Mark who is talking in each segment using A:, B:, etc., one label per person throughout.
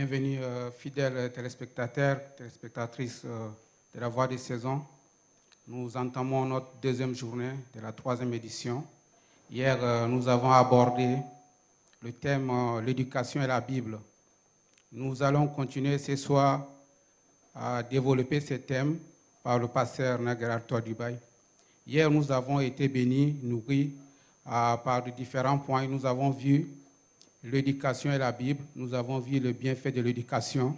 A: Bienvenue, fidèles téléspectateurs, téléspectatrices de la Voix des Saisons. Nous entamons notre deuxième journée de la troisième édition. Hier, nous avons abordé le thème l'éducation et la Bible. Nous allons continuer ce soir à développer ce thème par le pasteur Naguère Dubaï. Hier, nous avons été bénis, nourris par différents points. Nous avons vu l'éducation et la Bible. Nous avons vu le bienfait de l'éducation.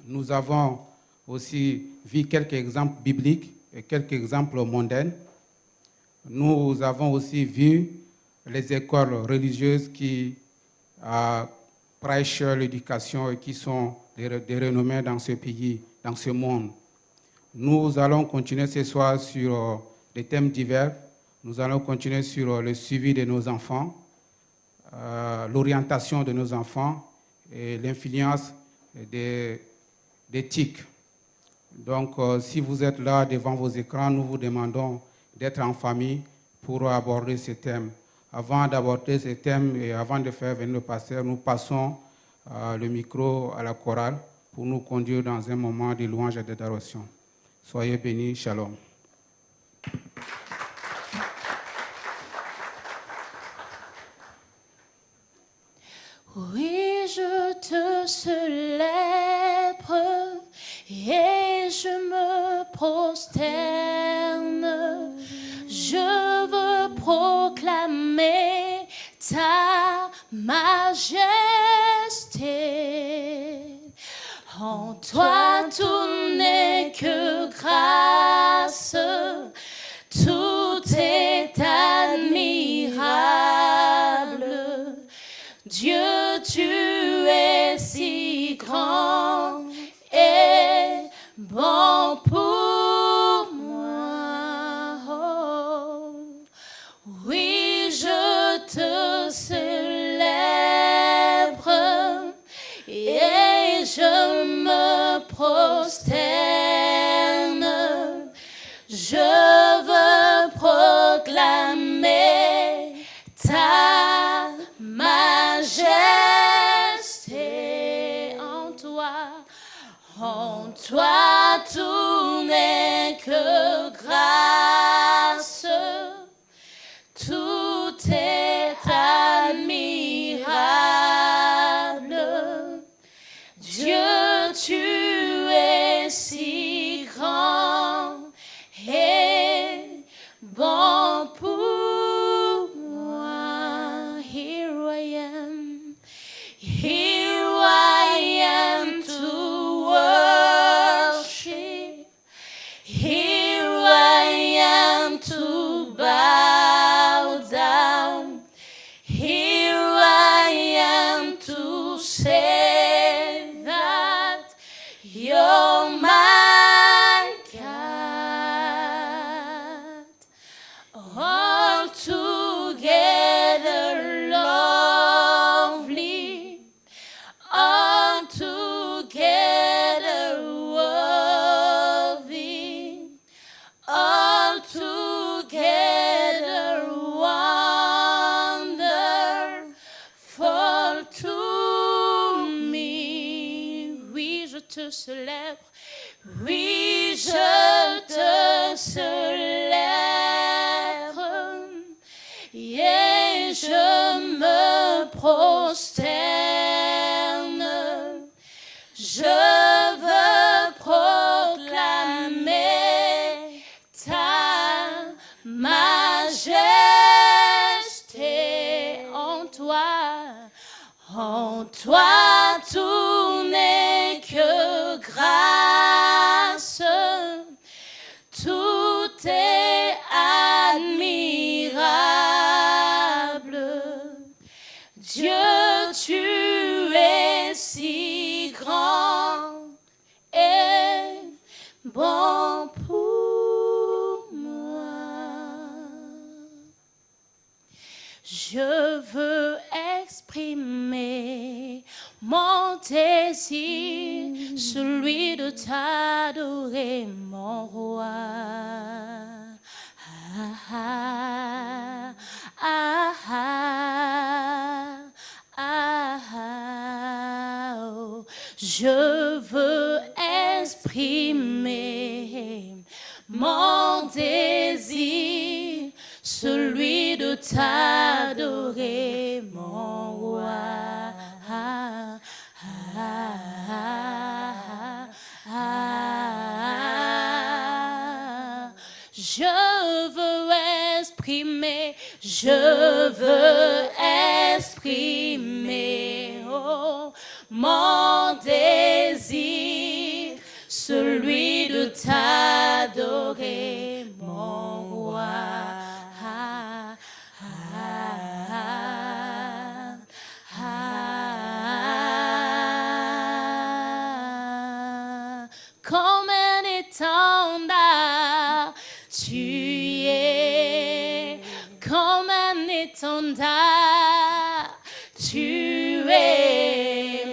A: Nous avons aussi vu quelques exemples bibliques et quelques exemples mondains. Nous avons aussi vu les écoles religieuses qui prêchent l'éducation et qui sont des renommées dans ce pays, dans ce monde. Nous allons continuer ce soir sur des thèmes divers. Nous allons continuer sur le suivi de nos enfants, l'orientation de nos enfants et l'influence des TIC. Donc, si vous êtes là devant vos écrans, nous vous demandons d'être en famille pour aborder ce thème. Avant d'aborder ce thème et avant de faire venir le pasteur, nous passons le micro à la chorale pour nous conduire dans un moment de louange et d'adoration. Soyez bénis, shalom.
B: Oui, je te célèbre et je me prosterne. Je veux proclamer ta majesté. En toi, tout n'est que grâce, tout est admirable. Dieu, tu es si grand et bon pour moi. Oh, oui, je te célèbre et je me prosterne. Je veux proclamer ta majesté. En toi tout n'est que grâce, tout est admirable. Dieu, tu es si grand et bon pour moi. Here I am to worship. Here I am to bow down. Here I am to say that you're my God. Altogether lovely, altogether worthy, altogether wonderful to me. Oui, je te célèbre. Oui, je te célèbre et je me prosterne. Je veux proclamer ta majesté. En toi tout n'est que grâce, tout est admirable. Dieu, tu es si grand et bon pour moi. Je veux exprimer mon désir, celui de t'adorer, mon roi. Ah, ah, ah, ah, ah, ah, oh. je veux exprimer mon désir, celui de t'adorer, mon roi. Je veux exprimer, oh, mon désir, celui de t'adorer, mon roi. Comme un étendard, tu es comme un étendard, tu es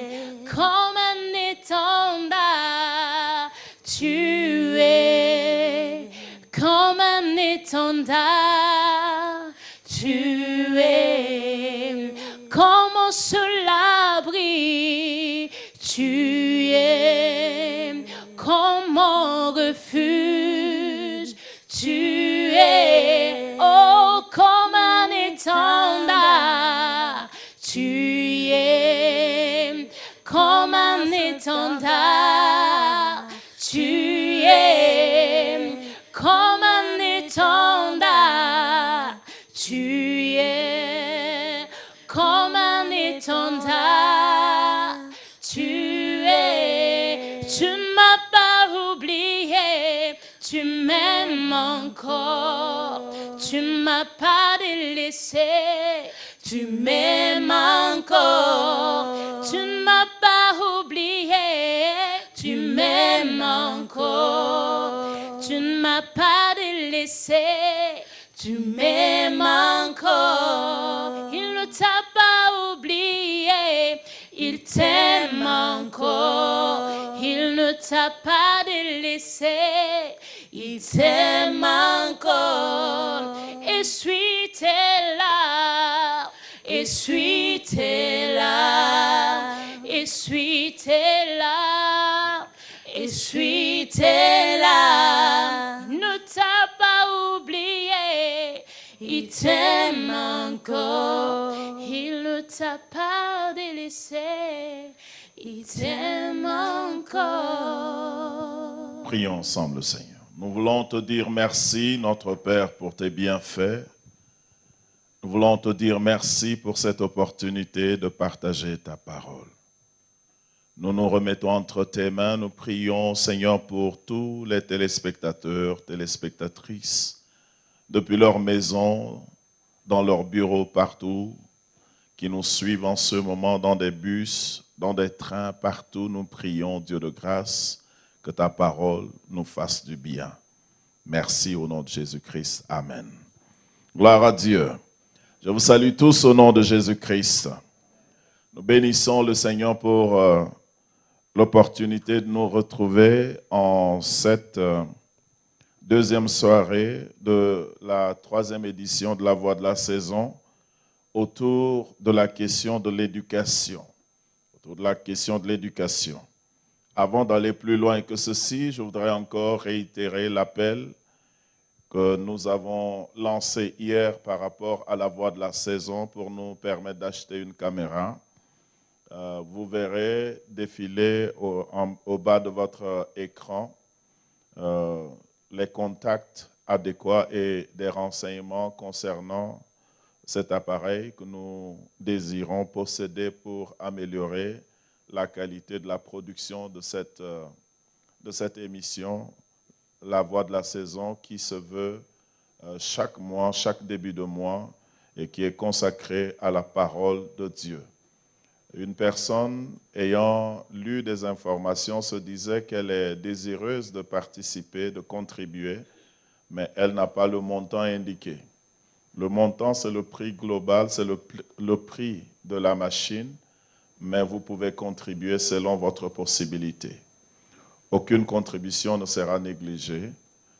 B: comme un étendard, tu es comme un étendard, tu es comme sur l'abri, tu es comme mon refuge, tu es, oh, comme un étendard, tu es comme un étendard, tu es comme un étendard, tu es comme un étendard, tu ne m'as pas oublié, tu m'aimes encore, tu ne m'as pas délaissé, tu m'aimes encore, tu ne m'as pas oublié, tu m'aimes encore, tu ne m'as pas délaissé, tu m'aimes encore, il ne t'a pas oublié, il t'aime encore, il ne t'a pas délaissé, il t'aime encore, essuie tes larmes, essuie tes larmes, essuie tes larmes, essuie tes larmes, il ne t'a pas oublié, il t'aime encore, il ne t'a pas délaissé, il t'aime encore.
C: Prions ensemble, Seigneur. Nous voulons te dire merci, notre Père, pour tes bienfaits. Nous voulons te dire merci pour cette opportunité de partager ta parole. Nous nous remettons entre tes mains. Nous prions, Seigneur, pour tous les téléspectateurs, téléspectatrices, depuis leur maison, dans leur bureau, partout, qui nous suivent en ce moment dans des bus, dans des trains, partout. Nous prions, Dieu de grâce, que ta parole nous fasse du bien. Merci au nom de Jésus-Christ. Amen. Gloire à Dieu. Je vous salue tous au nom de Jésus-Christ. Nous bénissons le Seigneur pour l'opportunité de nous retrouver en cette deuxième soirée de la 3e édition de la Voix de la Saison autour de la question de l'éducation. Autour de la question de l'éducation. Avant d'aller plus loin que ceci, je voudrais encore réitérer l'appel que nous avons lancé hier par rapport à la Voix de la Saison pour nous permettre d'acheter une caméra. Vous verrez défiler au bas de votre écran les contacts adéquats et des renseignements concernant cet appareil que nous désirons posséder pour améliorer la qualité de la production de cette émission, La Voix de la Saison, qui se veut chaque mois, chaque début de mois, et qui est consacrée à la parole de Dieu. Une personne ayant lu des informations se disait qu'elle est désireuse de participer, de contribuer, mais elle n'a pas le montant indiqué. Le montant, c'est le prix global, c'est le prix de la machine, mais vous pouvez contribuer selon votre possibilité. Aucune contribution ne sera négligée.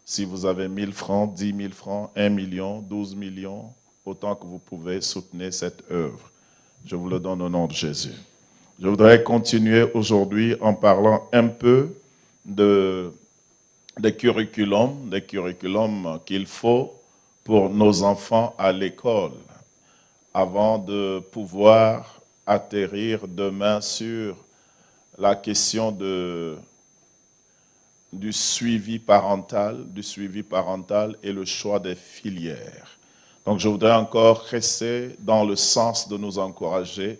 C: Si vous avez 1 000 francs, 10 000 francs, 1 million, 12 millions, autant que vous pouvez soutenir cette œuvre. Je vous le donne au nom de Jésus. Je voudrais continuer aujourd'hui en parlant un peu des curriculums qu'il faut pour nos enfants à l'école, avant de pouvoir atterrir demain sur la question du suivi parental et le choix des filières. Donc je voudrais encore rester dans le sens de nous encourager,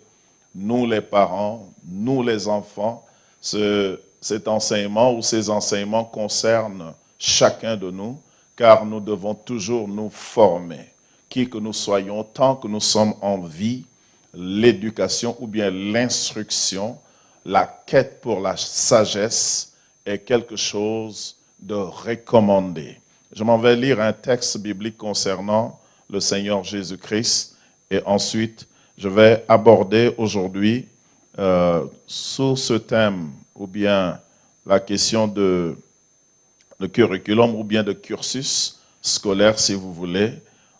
C: nous les parents, nous les enfants. Cet enseignement ou ces enseignements concernent chacun de nous, car nous devons toujours nous former. Qui que nous soyons, tant que nous sommes en vie, l'éducation ou bien l'instruction, la quête pour la sagesse est quelque chose de recommandé. Je m'en vais lire un texte biblique concernant le Seigneur Jésus-Christ et ensuite je vais aborder aujourd'hui sous ce thème ou bien la question de curriculum ou bien de cursus scolaire si vous voulez.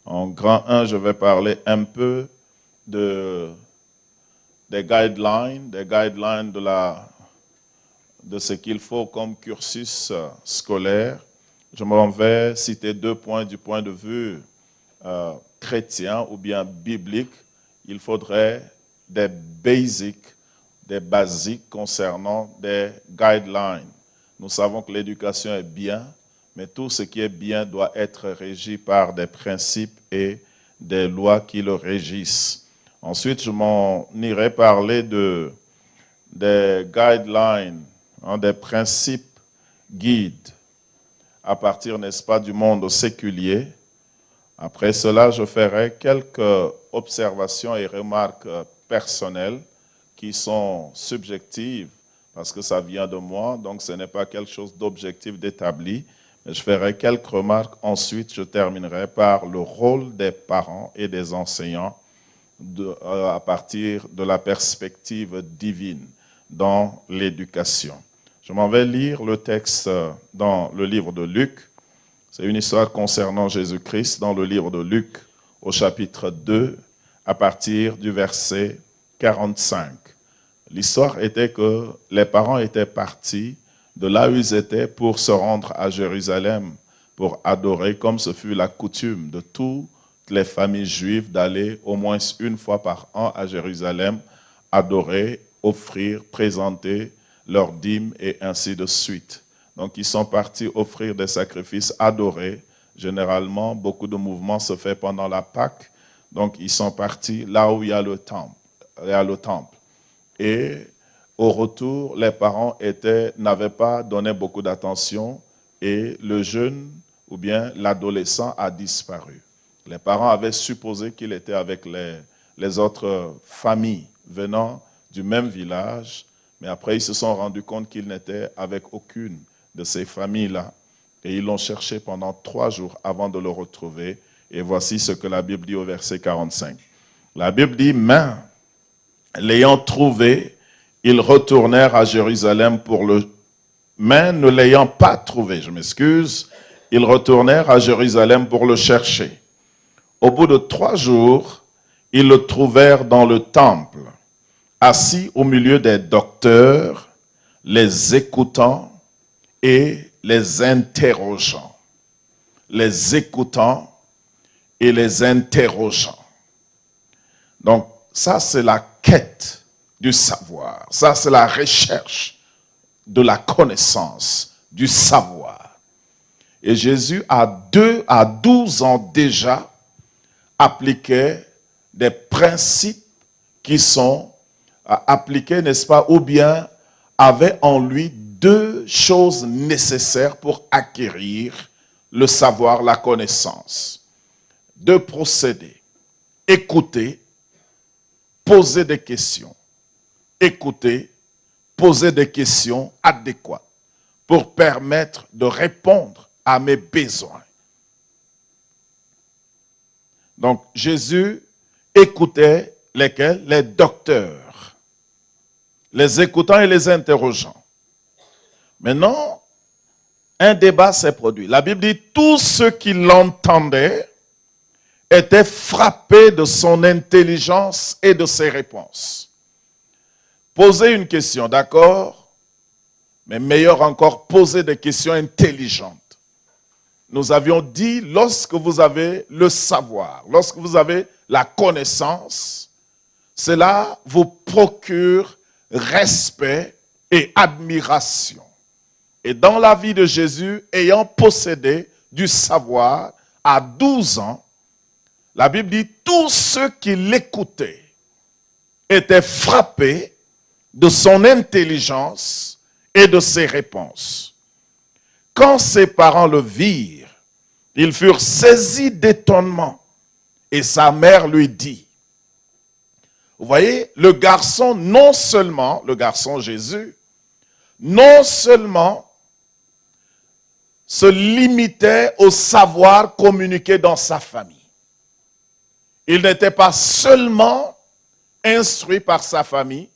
C: En grand 1, je vais parler un peu des guidelines de ce qu'il faut comme cursus scolaire. Je m'en vais citer 2 points du point de vue chrétien ou bien biblique. Il faudrait des basiques concernant des guidelines. Nous savons que l'éducation est bien, mais tout ce qui est bien doit être régi par des principes et des lois qui le régissent. Ensuite, je m'en irai parler des guidelines, des principes guides à partir, n'est-ce pas, du monde séculier. Après cela, je ferai quelques observations et remarques personnelles qui sont subjectives parce que ça vient de moi, donc ce n'est pas quelque chose d'objectif, d'établi. Mais je ferai quelques remarques. Ensuite, je terminerai par le rôle des parents et des enseignants à partir de la perspective divine dans l'éducation. Je m'en vais lire le texte dans le livre de Luc. C'est une histoire concernant Jésus-Christ dans le livre de Luc au chapitre 2 à partir du verset 45. L'histoire était que les parents étaient partis de là où ils étaient pour se rendre à Jérusalem pour adorer, comme ce fut la coutume de toutes les familles juives d'aller au moins une fois par an à Jérusalem, adorer, offrir, présenter leurs dîmes et ainsi de suite. Donc, ils sont partis offrir des sacrifices, adorer. Généralement, beaucoup de mouvements se font pendant la Pâque. Donc, ils sont partis là où il y a le temple. Et au retour, les parents n'avaient pas donné beaucoup d'attention et le jeune ou bien l'adolescent a disparu. Les parents avaient supposé qu'il était avec les autres familles venant du même village, mais après, ils se sont rendus compte qu'il n'était avec aucune de ces familles-là. Et ils l'ont cherché pendant 3 jours avant de le retrouver. Et voici ce que la Bible dit au verset 45. La Bible dit, mais l'ayant trouvé, ils retournèrent à Jérusalem mais ne l'ayant pas trouvé, ils retournèrent à Jérusalem pour le chercher. Au bout de 3 jours, ils le trouvèrent dans le temple, assis au milieu des docteurs, les écoutant et les interrogeant. Les écoutant et les interrogeant. Donc, ça, c'est la quête du savoir. Ça, c'est la recherche de la connaissance, du savoir. Et Jésus, à 12 ans déjà, appliquait des principes qui sont appliqués, n'est-ce pas, ou bien avait en lui 2 choses nécessaires pour acquérir le savoir, la connaissance. 2 procédés. Écouter, poser des questions. Écouter, poser des questions adéquates pour permettre de répondre à mes besoins. Donc, Jésus écoutait lesquels? Les docteurs, les écoutants et les interrogeants. Maintenant, un débat s'est produit. La Bible dit, tous ceux qui l'entendaient étaient frappés de son intelligence et de ses réponses. Posez une question, d'accord? Mais meilleur encore, posez des questions intelligentes. Nous avions dit, lorsque vous avez le savoir, lorsque vous avez la connaissance, cela vous procure respect et admiration. Et dans la vie de Jésus, ayant possédé du savoir à 12 ans, la Bible dit, tous ceux qui l'écoutaient étaient frappés de son intelligence et de ses réponses. Quand ses parents le virent, ils furent saisis d'étonnement. Et sa mère lui dit, vous voyez, le garçon Jésus, non seulement se limitait au savoir communiqué dans sa famille. Il n'était pas seulement instruit par sa famille,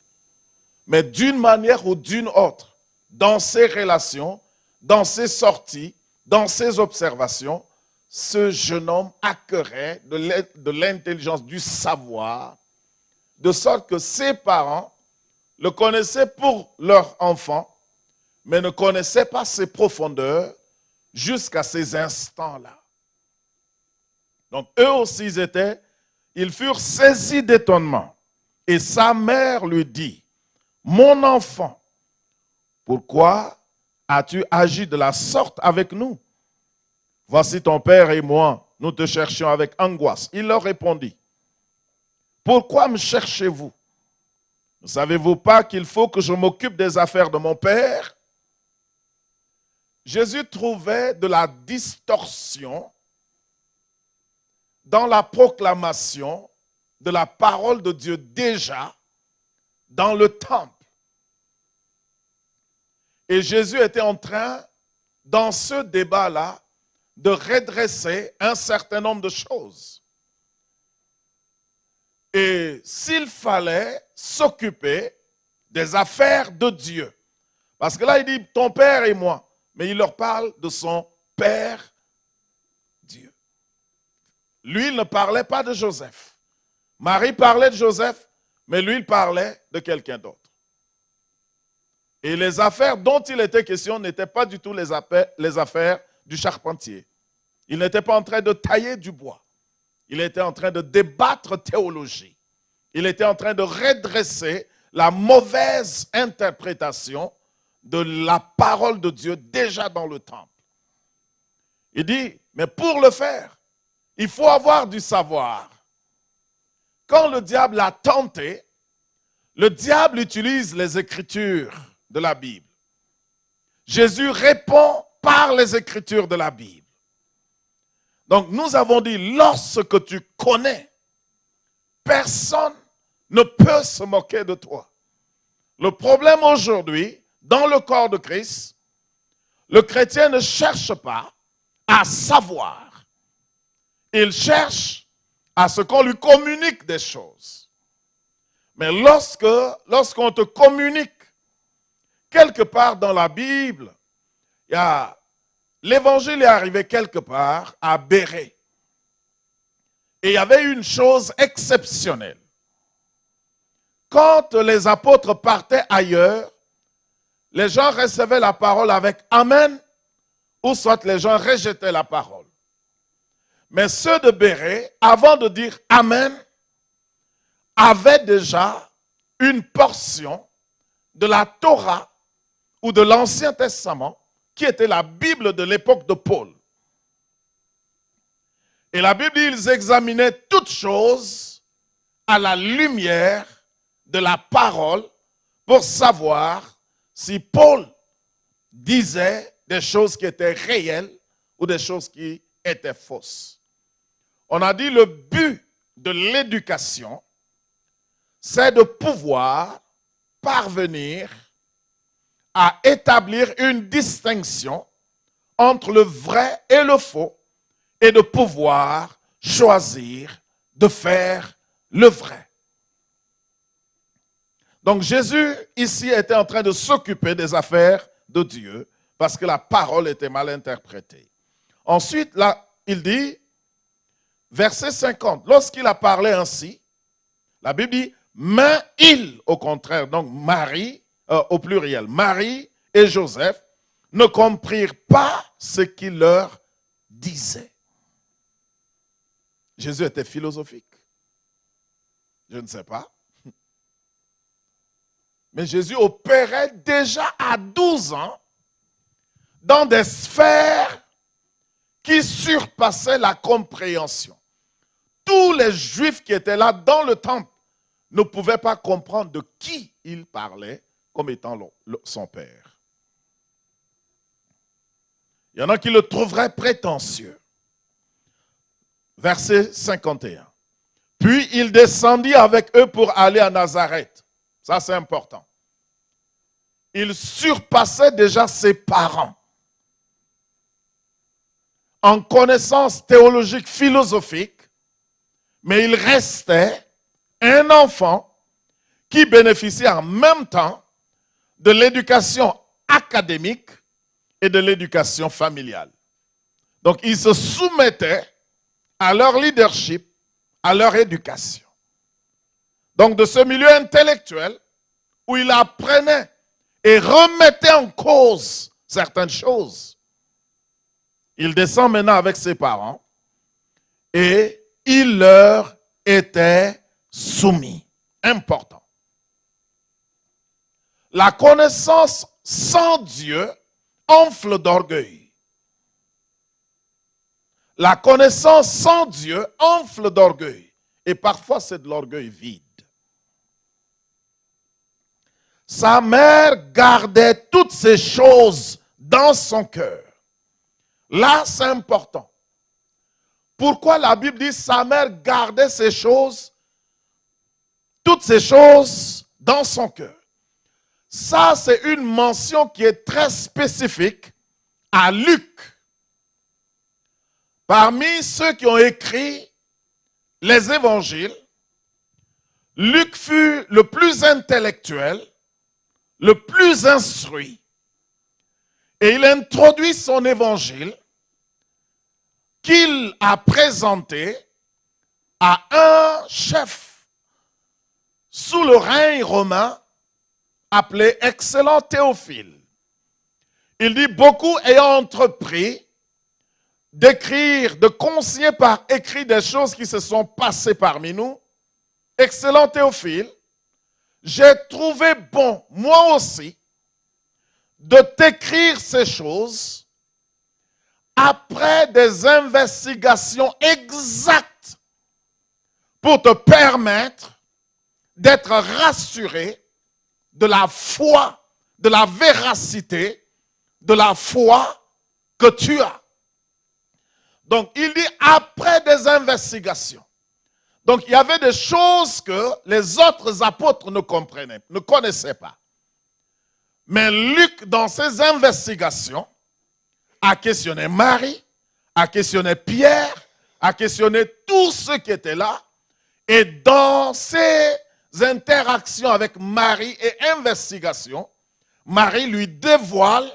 C: mais d'une manière ou d'une autre, dans ses relations, dans ses sorties, dans ses observations, ce jeune homme acquérait de l'intelligence, du savoir, de sorte que ses parents le connaissaient pour leur enfant, mais ne connaissaient pas ses profondeurs jusqu'à ces instants-là. Donc eux aussi, ils furent saisis d'étonnement. Et sa mère lui dit, « Mon enfant, pourquoi as-tu agi de la sorte avec nous? Voici ton père et moi, nous te cherchions avec angoisse. » Il leur répondit, « Pourquoi me cherchez-vous? Ne savez-vous pas qu'il faut que je m'occupe des affaires de mon père? » Jésus trouvait de la distorsion dans la proclamation de la parole de Dieu déjà dans le temple. Et Jésus était en train, dans ce débat-là, de redresser un certain nombre de choses. Et s'il fallait s'occuper des affaires de Dieu, parce que là il dit ton père et moi, mais il leur parle de son père Dieu. Lui, il ne parlait pas de Joseph. Marie parlait de Joseph, mais lui, il parlait de quelqu'un d'autre. Et les affaires dont il était question n'étaient pas du tout les affaires du charpentier. Il n'était pas en train de tailler du bois. Il était en train de débattre théologie. Il était en train de redresser la mauvaise interprétation de la parole de Dieu déjà dans le temple. Il dit, mais pour le faire, il faut avoir du savoir. Quand le diable a tenté, le diable utilise les Écritures de la Bible. Jésus répond par les Écritures de la Bible. Donc nous avons dit, lorsque tu connais, personne ne peut se moquer de toi. Le problème aujourd'hui, dans le corps de Christ, le chrétien ne cherche pas à savoir. Il cherche à ce qu'on lui communique des choses. Mais lorsqu'on te communique, quelque part dans la Bible, l'évangile est arrivé quelque part à Bérée. Et il y avait une chose exceptionnelle. Quand les apôtres partaient ailleurs, les gens recevaient la parole avec Amen, ou soit les gens rejetaient la parole. Mais ceux de Bérée, avant de dire Amen, avaient déjà une portion de la Torah ou de l'Ancien Testament, qui était la Bible de l'époque de Paul. Et la Bible dit, ils examinaient toutes choses à la lumière de la parole pour savoir si Paul disait des choses qui étaient réelles ou des choses qui étaient fausses. On a dit le but de l'éducation, c'est de pouvoir parvenir à établir une distinction entre le vrai et le faux et de pouvoir choisir de faire le vrai. Donc Jésus ici était en train de s'occuper des affaires de Dieu parce que la parole était mal interprétée. Ensuite, là, il dit, verset 50, lorsqu'il a parlé ainsi, la Bible dit, Mais ils, au contraire, donc Marie, au pluriel, Marie et Joseph, ne comprirent pas ce qu'il leur disait. Jésus était philosophique. Je ne sais pas. Mais Jésus opérait déjà à 12 ans dans des sphères qui surpassaient la compréhension. Tous les Juifs qui étaient là dans le temple ne pouvaient pas comprendre de qui il parlait comme étant son Père. Il y en a qui le trouveraient prétentieux. Verset 51. Puis il descendit avec eux pour aller à Nazareth. Ça, c'est important. Il surpassait déjà ses parents en connaissance théologique, philosophique, mais il restait un enfant qui bénéficiait en même temps de l'éducation académique et de l'éducation familiale. Donc, il se soumettait à leur leadership, à leur éducation. Donc, de ce milieu intellectuel où il apprenait et remettait en cause certaines choses, il descend maintenant avec ses parents et il leur était soumis. Important. La connaissance sans Dieu enfle d'orgueil. La connaissance sans Dieu enfle d'orgueil. Et parfois, c'est de l'orgueil vide. Sa mère gardait toutes ces choses dans son cœur. Là, c'est important. Pourquoi la Bible dit sa mère gardait ces choses, toutes ces choses dans son cœur? Ça, c'est une mention qui est très spécifique à Luc. Parmi ceux qui ont écrit les évangiles, Luc fut le plus intellectuel, le plus instruit. Et il introduit son évangile qu'il a présenté à un chef sous le règne romain appelé Excellent Théophile. Il dit, beaucoup ayant entrepris d'écrire, de consigner par écrit des choses qui se sont passées parmi nous, Excellent Théophile, j'ai trouvé bon, moi aussi, de t'écrire ces choses après des investigations exactes pour te permettre d'être rassuré de la foi, de la véracité, de la foi que tu as. Donc, il dit après des investigations. Donc, il y avait des choses que les autres apôtres ne connaissaient pas. Mais Luc, dans ses investigations, a questionné Marie, a questionné Pierre, a questionné tous ceux qui étaient là. Et dans ses interactions avec Marie et investigations, Marie lui dévoile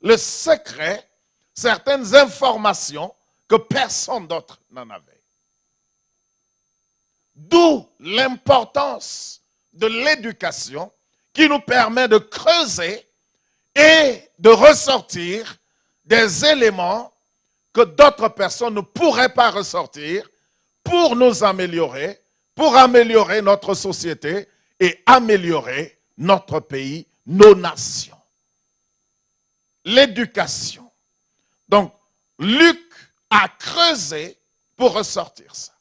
C: le secret, certaines informations que personne d'autre n'en avait. D'où l'importance de l'éducation qui nous permet de creuser et de ressortir des éléments que d'autres personnes ne pourraient pas ressortir pour nous améliorer, pour améliorer notre société et améliorer notre pays, nos nations. L'éducation. Donc, Luc a creusé pour ressortir ça.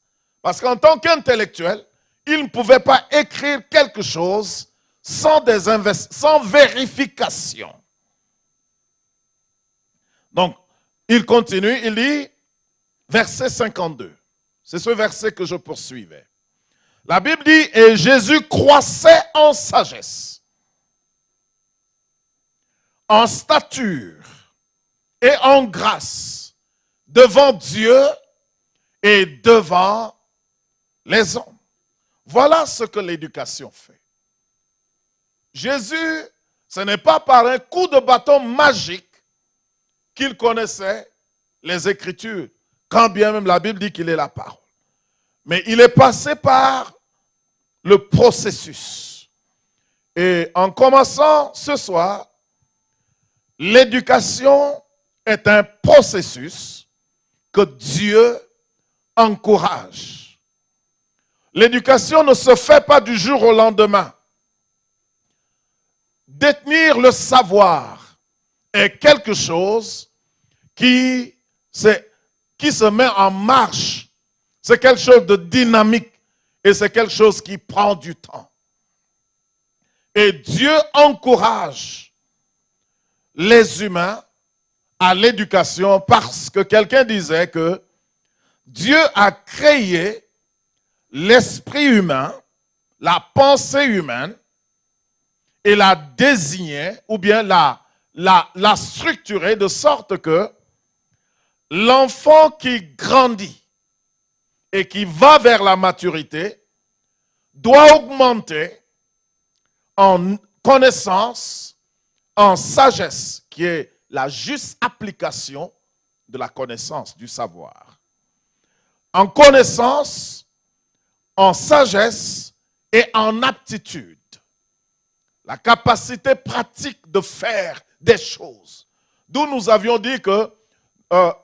C: Parce qu'en tant qu'intellectuel, il ne pouvait pas écrire quelque chose sans vérification. Donc, il continue, il dit, verset 52. C'est ce verset que je poursuivais. La Bible dit, et Jésus croissait en sagesse, en stature et en grâce devant Dieu et devant les hommes. Voilà ce que l'éducation fait. Jésus, ce n'est pas par un coup de bâton magique qu'il connaissait les Écritures, quand bien même la Bible dit qu'il est la parole. Mais il est passé par le processus. Et en commençant ce soir, l'éducation est un processus que Dieu encourage. L'éducation ne se fait pas du jour au lendemain. Détenir le savoir est quelque chose qui se met en marche. C'est quelque chose de dynamique et c'est quelque chose qui prend du temps. Et Dieu encourage les humains à l'éducation parce que quelqu'un disait que Dieu a créé l'esprit humain, la pensée humaine, et l'a désigné ou bien l'a structuré de sorte que l'enfant qui grandit et qui va vers la maturité doit augmenter en connaissance, en sagesse, qui est la juste application de la connaissance, du savoir. En connaissance, en sagesse et en aptitude. La capacité pratique de faire des choses. D'où nous avions dit que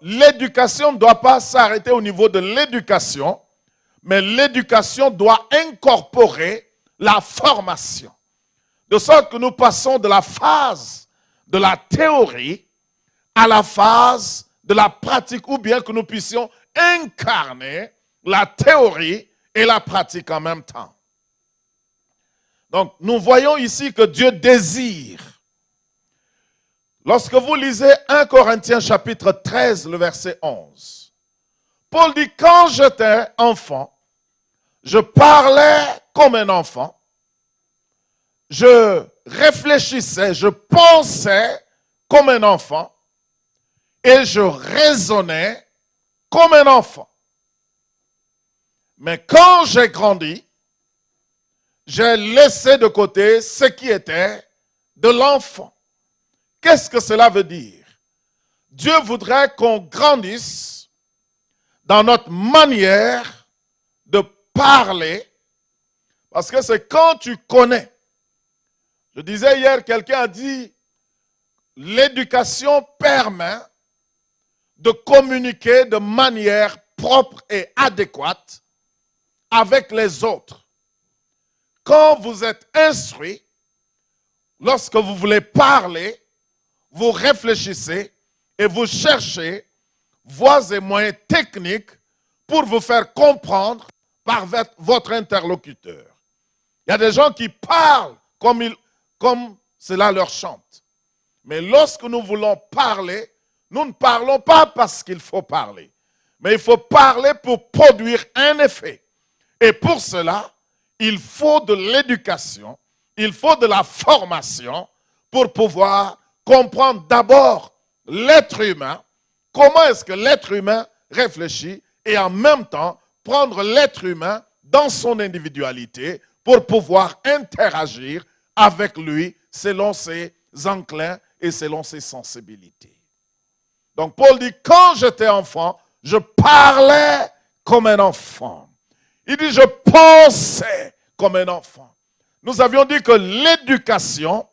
C: l'éducation ne doit pas s'arrêter au niveau de l'éducation, mais l'éducation doit incorporer la formation. De sorte que nous passons de la phase de la théorie à la phase de la pratique, ou bien que nous puissions incarner la théorie et la pratique en même temps. Donc, nous voyons ici que Dieu désire. Lorsque vous lisez 1 Corinthiens chapitre 13, le verset 11, Paul dit, quand j'étais enfant, je parlais comme un enfant, je réfléchissais, je pensais comme un enfant, et je raisonnais comme un enfant. Mais quand j'ai grandi, j'ai laissé de côté ce qui était de l'enfant. Qu'est-ce que cela veut dire? Dieu voudrait qu'on grandisse dans notre manière de parler, parce que c'est quand tu connais. Je disais hier, quelqu'un a dit, l'éducation permet de communiquer de manière propre et adéquate avec les autres. Quand vous êtes instruit, lorsque vous voulez parler, vous réfléchissez et vous cherchez voies et moyens techniques pour vous faire comprendre par votre interlocuteur. Il y a des gens qui parlent comme cela leur chante. Mais lorsque nous voulons parler, nous ne parlons pas parce qu'il faut parler, mais il faut parler pour produire un effet. Et pour cela, il faut de l'éducation, il faut de la formation pour pouvoir comprendre d'abord l'être humain, comment est-ce que l'être humain réfléchit et en même temps prendre l'être humain dans son individualité pour pouvoir interagir avec lui selon ses enclins et selon ses sensibilités. Donc Paul dit, quand j'étais enfant, je parlais comme un enfant. Il dit, je pensais comme un enfant. Nous avions dit que l'éducation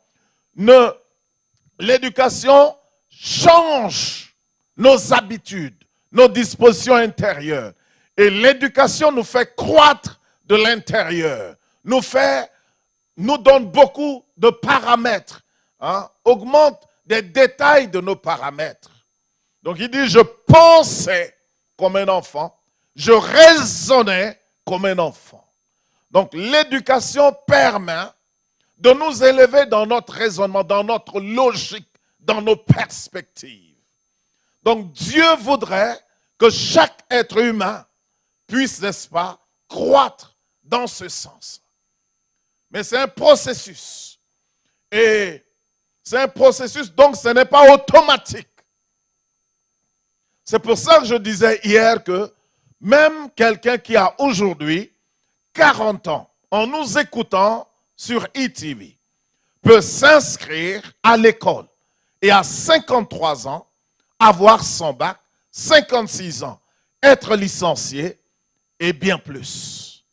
C: change nos habitudes, nos dispositions intérieures. Et l'éducation nous fait croître de l'intérieur, nous donne beaucoup de paramètres, augmente des détails de nos paramètres. Donc il dit, je pensais comme un enfant, je raisonnais comme un enfant. Donc l'éducation permet de nous élever dans notre raisonnement, dans notre logique, dans nos perspectives. Donc Dieu voudrait que chaque être humain puisse, n'est-ce pas, croître dans ce sens. Mais c'est un processus. Et c'est un processus, donc ce n'est pas automatique. C'est pour ça que je disais hier que même quelqu'un qui a aujourd'hui 40 ans, en nous écoutant sur ETV, peut s'inscrire à l'école et à 53 ans, avoir son bac, 56 ans, être licencié et bien plus.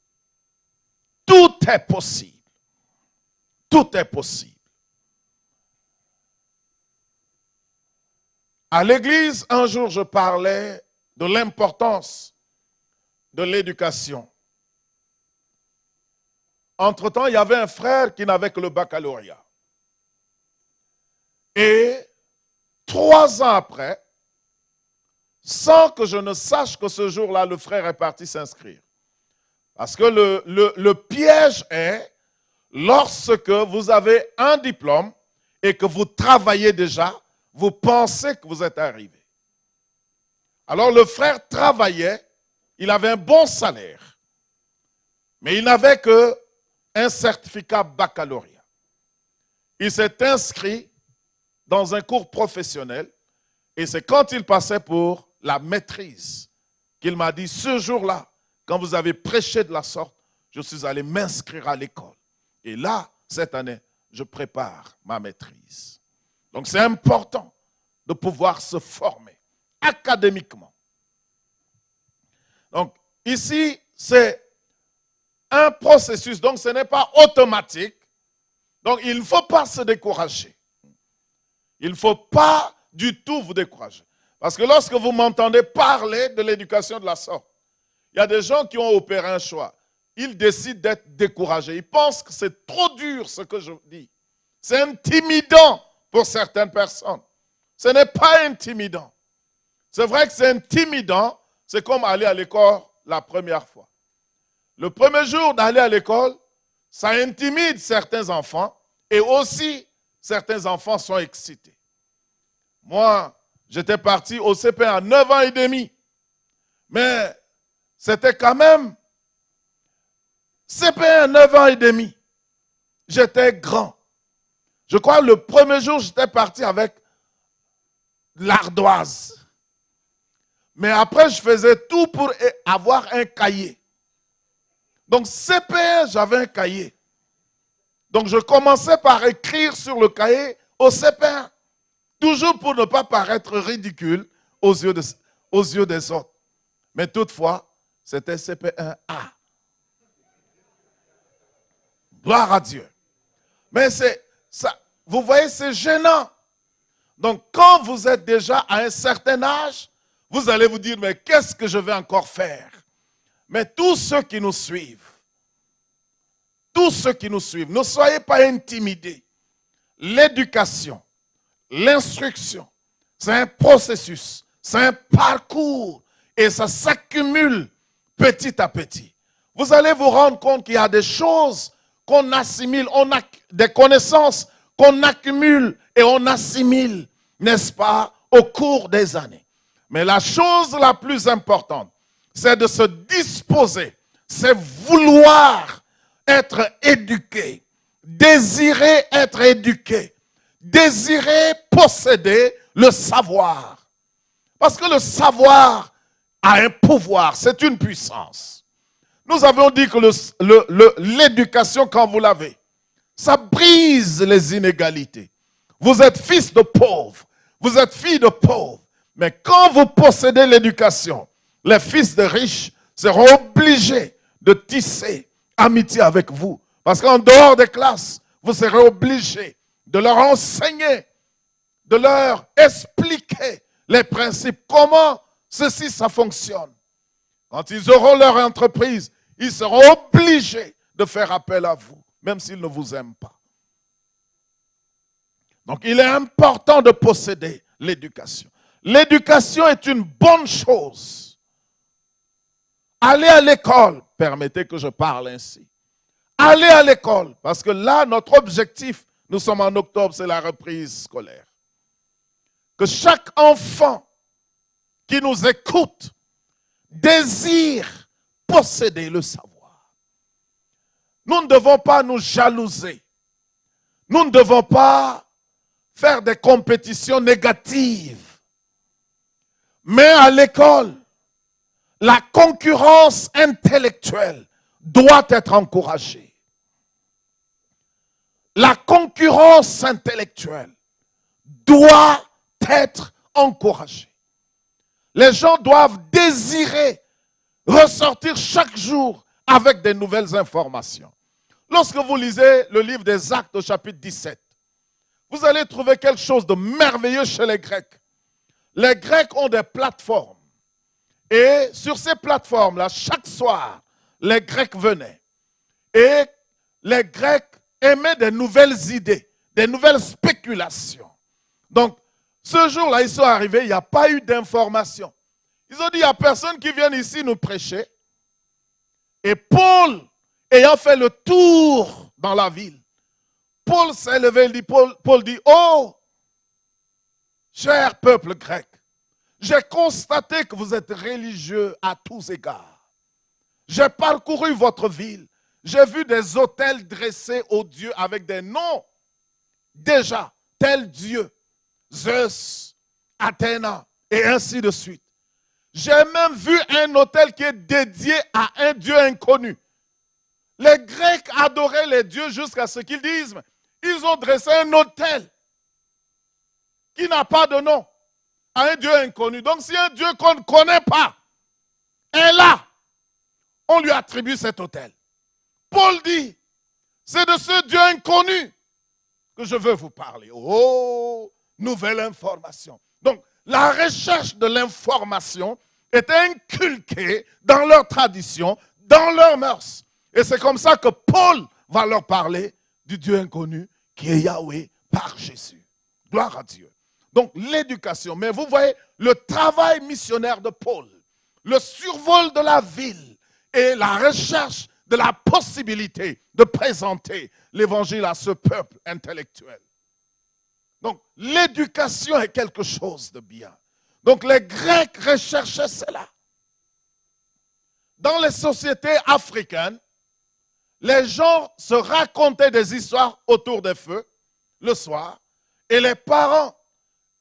C: Tout est possible. Tout est possible. À l'église, un jour, je parlais de l'importance de l'éducation. Entre-temps, il y avait un frère qui n'avait que le baccalauréat. Et 3 ans après, sans que je ne sache que ce jour-là, le frère est parti s'inscrire. Parce que le piège est, lorsque vous avez un diplôme et que vous travaillez déjà, vous pensez que vous êtes arrivé. Alors le frère travaillait, il avait un bon salaire, mais il n'avait qu'un certificat baccalauréat. Il s'est inscrit dans un cours professionnel et c'est quand il passait pour la maîtrise qu'il m'a dit, ce jour-là, quand vous avez prêché de la sorte, je suis allé m'inscrire à l'école. Et là, cette année, je prépare ma maîtrise. Donc c'est important de pouvoir se former académiquement. Donc ici, c'est un processus, donc ce n'est pas automatique. Donc il ne faut pas se décourager. Il ne faut pas du tout vous décourager. Parce que lorsque vous m'entendez parler de l'éducation de la sorte, il y a des gens qui ont opéré un choix. Ils décident d'être découragés. Ils pensent que c'est trop dur ce que je dis. C'est intimidant pour certaines personnes. Ce n'est pas intimidant. C'est vrai que c'est intimidant. C'est comme aller à l'école la première fois. Le premier jour d'aller à l'école, ça intimide certains enfants et aussi certains enfants sont excités. Moi, j'étais parti au CP à 9 ans et demi. Mais c'était quand même CP à 9 ans et demi. J'étais grand. Je crois que le premier jour, j'étais parti avec l'ardoise. Mais après, je faisais tout pour avoir un cahier. Donc, CP1, j'avais un cahier. Donc, je commençais par écrire sur le cahier au CP1. Toujours pour ne pas paraître ridicule aux yeux des autres. Mais toutefois, c'était CP1A. Gloire à Dieu. Mais c'est ça, vous voyez, c'est gênant. Donc, quand vous êtes déjà à un certain âge, vous allez vous dire, mais qu'est-ce que je vais encore faire? Mais tous ceux qui nous suivent, ne soyez pas intimidés. L'éducation, l'instruction, c'est un processus, c'est un parcours et ça s'accumule petit à petit. Vous allez vous rendre compte qu'il y a des choses qu'on assimile, des connaissances qu'on accumule et on assimile, n'est-ce pas, au cours des années. Mais la chose la plus importante, c'est de se disposer, c'est vouloir être éduqué, désirer être éduqué, désirer posséder le savoir. Parce que le savoir a un pouvoir, c'est une puissance. Nous avons dit que l'éducation, quand vous l'avez, ça brise les inégalités. Vous êtes fils de pauvres, vous êtes fille de pauvres. Mais quand vous possédez l'éducation, les fils de riches seront obligés de tisser amitié avec vous. Parce qu'en dehors des classes, vous serez obligés de leur enseigner, de leur expliquer les principes, comment ceci, ça fonctionne. Quand ils auront leur entreprise, ils seront obligés de faire appel à vous, même s'ils ne vous aiment pas. Donc, il est important de posséder l'éducation. L'éducation est une bonne chose. Allez à l'école, permettez que je parle ainsi. Allez à l'école, parce que là, notre objectif, nous sommes en octobre, c'est la reprise scolaire. Que chaque enfant qui nous écoute désire posséder le savoir. Nous ne devons pas nous jalouser. Nous ne devons pas faire des compétitions négatives. Mais à l'école, la concurrence intellectuelle doit être encouragée. La concurrence intellectuelle doit être encouragée. Les gens doivent désirer ressortir chaque jour avec des nouvelles informations. lorsque vous lisez le livre des Actes au chapitre 17, vous allez trouver quelque chose de merveilleux chez les Grecs. Les Grecs ont des plateformes. Et sur ces plateformes-là, chaque soir, les Grecs venaient. Et les Grecs aimaient des nouvelles idées, des nouvelles spéculations. Donc, ce jour-là, ils sont arrivés, il n'y a pas eu d'information. Ils ont dit, il n'y a personne qui vienne ici nous prêcher. Et Paul, ayant fait le tour dans la ville, Paul s'est levé, il dit, Paul dit, oh, cher peuple grec, j'ai constaté que vous êtes religieux à tous égards. J'ai parcouru votre ville. J'ai vu des autels dressés aux dieux avec des noms déjà, tels dieux, Zeus, Athéna, et ainsi de suite. J'ai même vu un autel qui est dédié à un dieu inconnu. Les Grecs adoraient les dieux jusqu'à ce qu'ils disent, ils ont dressé un autel qui n'a pas de nom à un dieu inconnu. Donc si un dieu qu'on ne connaît pas est là, on lui attribue cet autel. Paul dit, c'est de ce Dieu inconnu que je veux vous parler. Oh, nouvelle information. Donc, la recherche de l'information était inculquée dans leur tradition, dans leurs mœurs. Et c'est comme ça que Paul va leur parler du Dieu inconnu qui est Yahweh par Jésus. Gloire à Dieu. Donc, l'éducation. Mais vous voyez, le travail missionnaire de Paul, le survol de la ville et la recherche de la possibilité de présenter l'évangile à ce peuple intellectuel. Donc, l'éducation est quelque chose de bien. Donc, les Grecs recherchaient cela. Dans les sociétés africaines, les gens se racontaient des histoires autour des feux le soir et les parents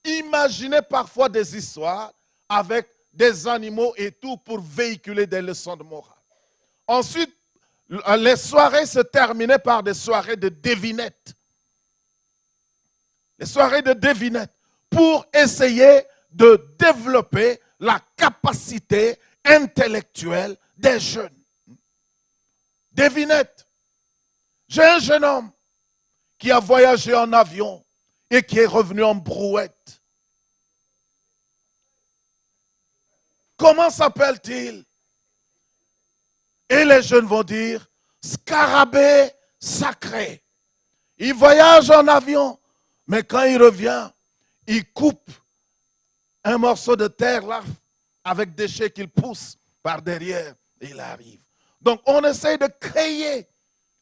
C: imaginaient parfois des histoires avec des animaux et tout pour véhiculer des leçons de morale. Ensuite, les soirées se terminaient par des soirées de devinettes. Les soirées de devinettes pour essayer de développer la capacité intellectuelle des jeunes. Devinette. J'ai un jeune homme qui a voyagé en avion et qui est revenu en brouette. Comment s'appelle-t-il? Et les jeunes vont dire, scarabée sacré. Il voyage en avion, mais quand il revient, il coupe un morceau de terre là, avec des déchets qu'il pousse par derrière, et il arrive. Donc on essaye de créer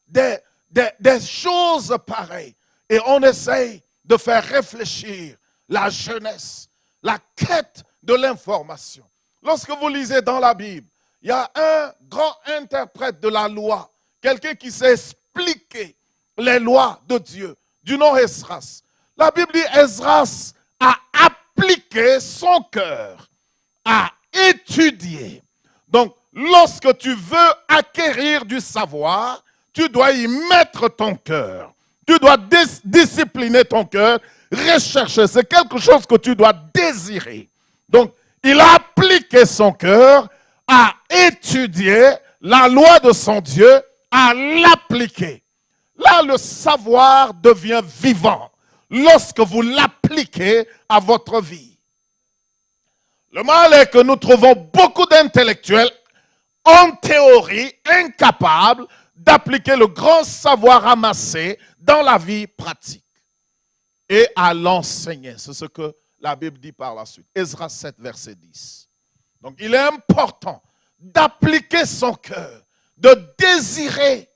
C: des choses pareilles, et on essaye de faire réfléchir la jeunesse, la quête de l'information. Lorsque vous lisez dans la Bible, il y a un grand interprète de la loi, quelqu'un qui sait expliquer les lois de Dieu, du nom Esdras. La Bible dit Esdras a appliqué son cœur à étudier. Donc, lorsque tu veux acquérir du savoir, tu dois y mettre ton cœur. Tu dois discipliner ton cœur, rechercher. C'est quelque chose que tu dois désirer. Donc, il a appliqué son cœur à étudier la loi de son Dieu, à l'appliquer. Là, le savoir devient vivant lorsque vous l'appliquez à votre vie. Le mal est que nous trouvons beaucoup d'intellectuels en théorie incapables d'appliquer le grand savoir amassé dans la vie pratique et à l'enseigner. C'est ce que la Bible dit par la suite. Esdras 7, verset 10. Donc, il est important d'appliquer son cœur, de désirer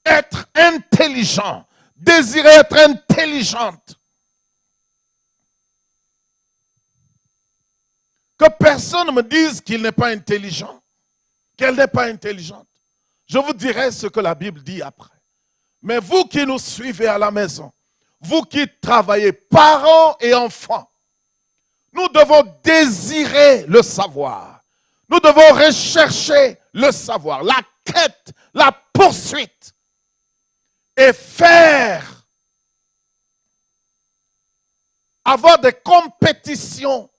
C: être intelligent, désirer être intelligente. Que personne ne me dise qu'il n'est pas intelligent, qu'elle n'est pas intelligente. Je vous dirai ce que la Bible dit après. Mais vous qui nous suivez à la maison, vous qui travaillez, parents et enfants, nous devons désirer le savoir. Nous devons rechercher le savoir, la quête, la poursuite. Et faire, avoir des compétitions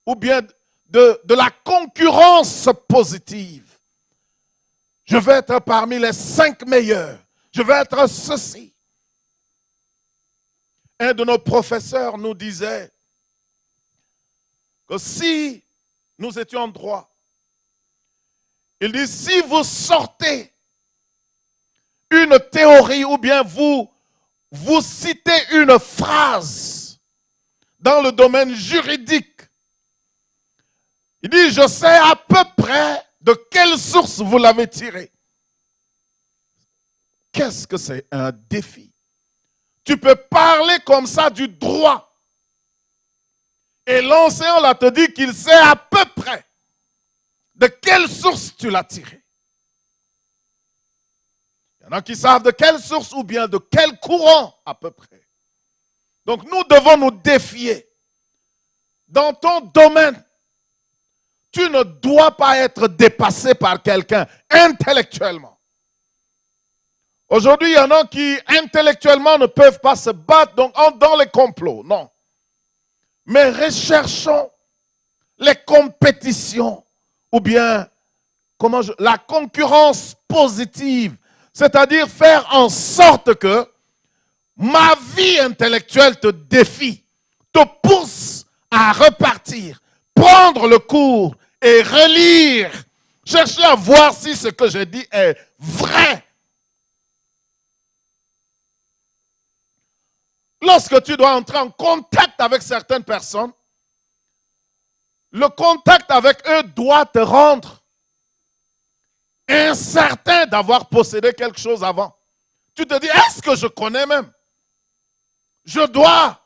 C: ou bien de la concurrence positive. Je veux être parmi les 5 meilleurs. Je veux être ceci. Un de nos professeurs nous disait que si nous étions en droit, il dit, si vous sortez une théorie ou bien vous citez une phrase dans le domaine juridique, il dit, je sais à peu près de quelle source vous l'avez tirée. Qu'est-ce que c'est un défi? Tu peux parler comme ça du droit. Et l'enseignant là te dit qu'il sait à peu près de quelle source tu l'as tiré. Il y en a qui savent de quelle source ou bien de quel courant à peu près. Donc nous devons nous défier. Dans ton domaine, tu ne dois pas être dépassé par quelqu'un intellectuellement. Aujourd'hui, il y en a qui intellectuellement ne peuvent pas se battre, donc entrent dans les complots. Non. Mais recherchons les compétitions ou bien la concurrence positive. C'est-à-dire faire en sorte que ma vie intellectuelle te défie, te pousse à repartir, prendre le cours et relire. Chercher à voir si ce que je dis est vrai. Lorsque tu dois entrer en contact avec certaines personnes, le contact avec eux doit te rendre incertain d'avoir possédé quelque chose avant. Tu te dis, est-ce que je connais même? Je dois.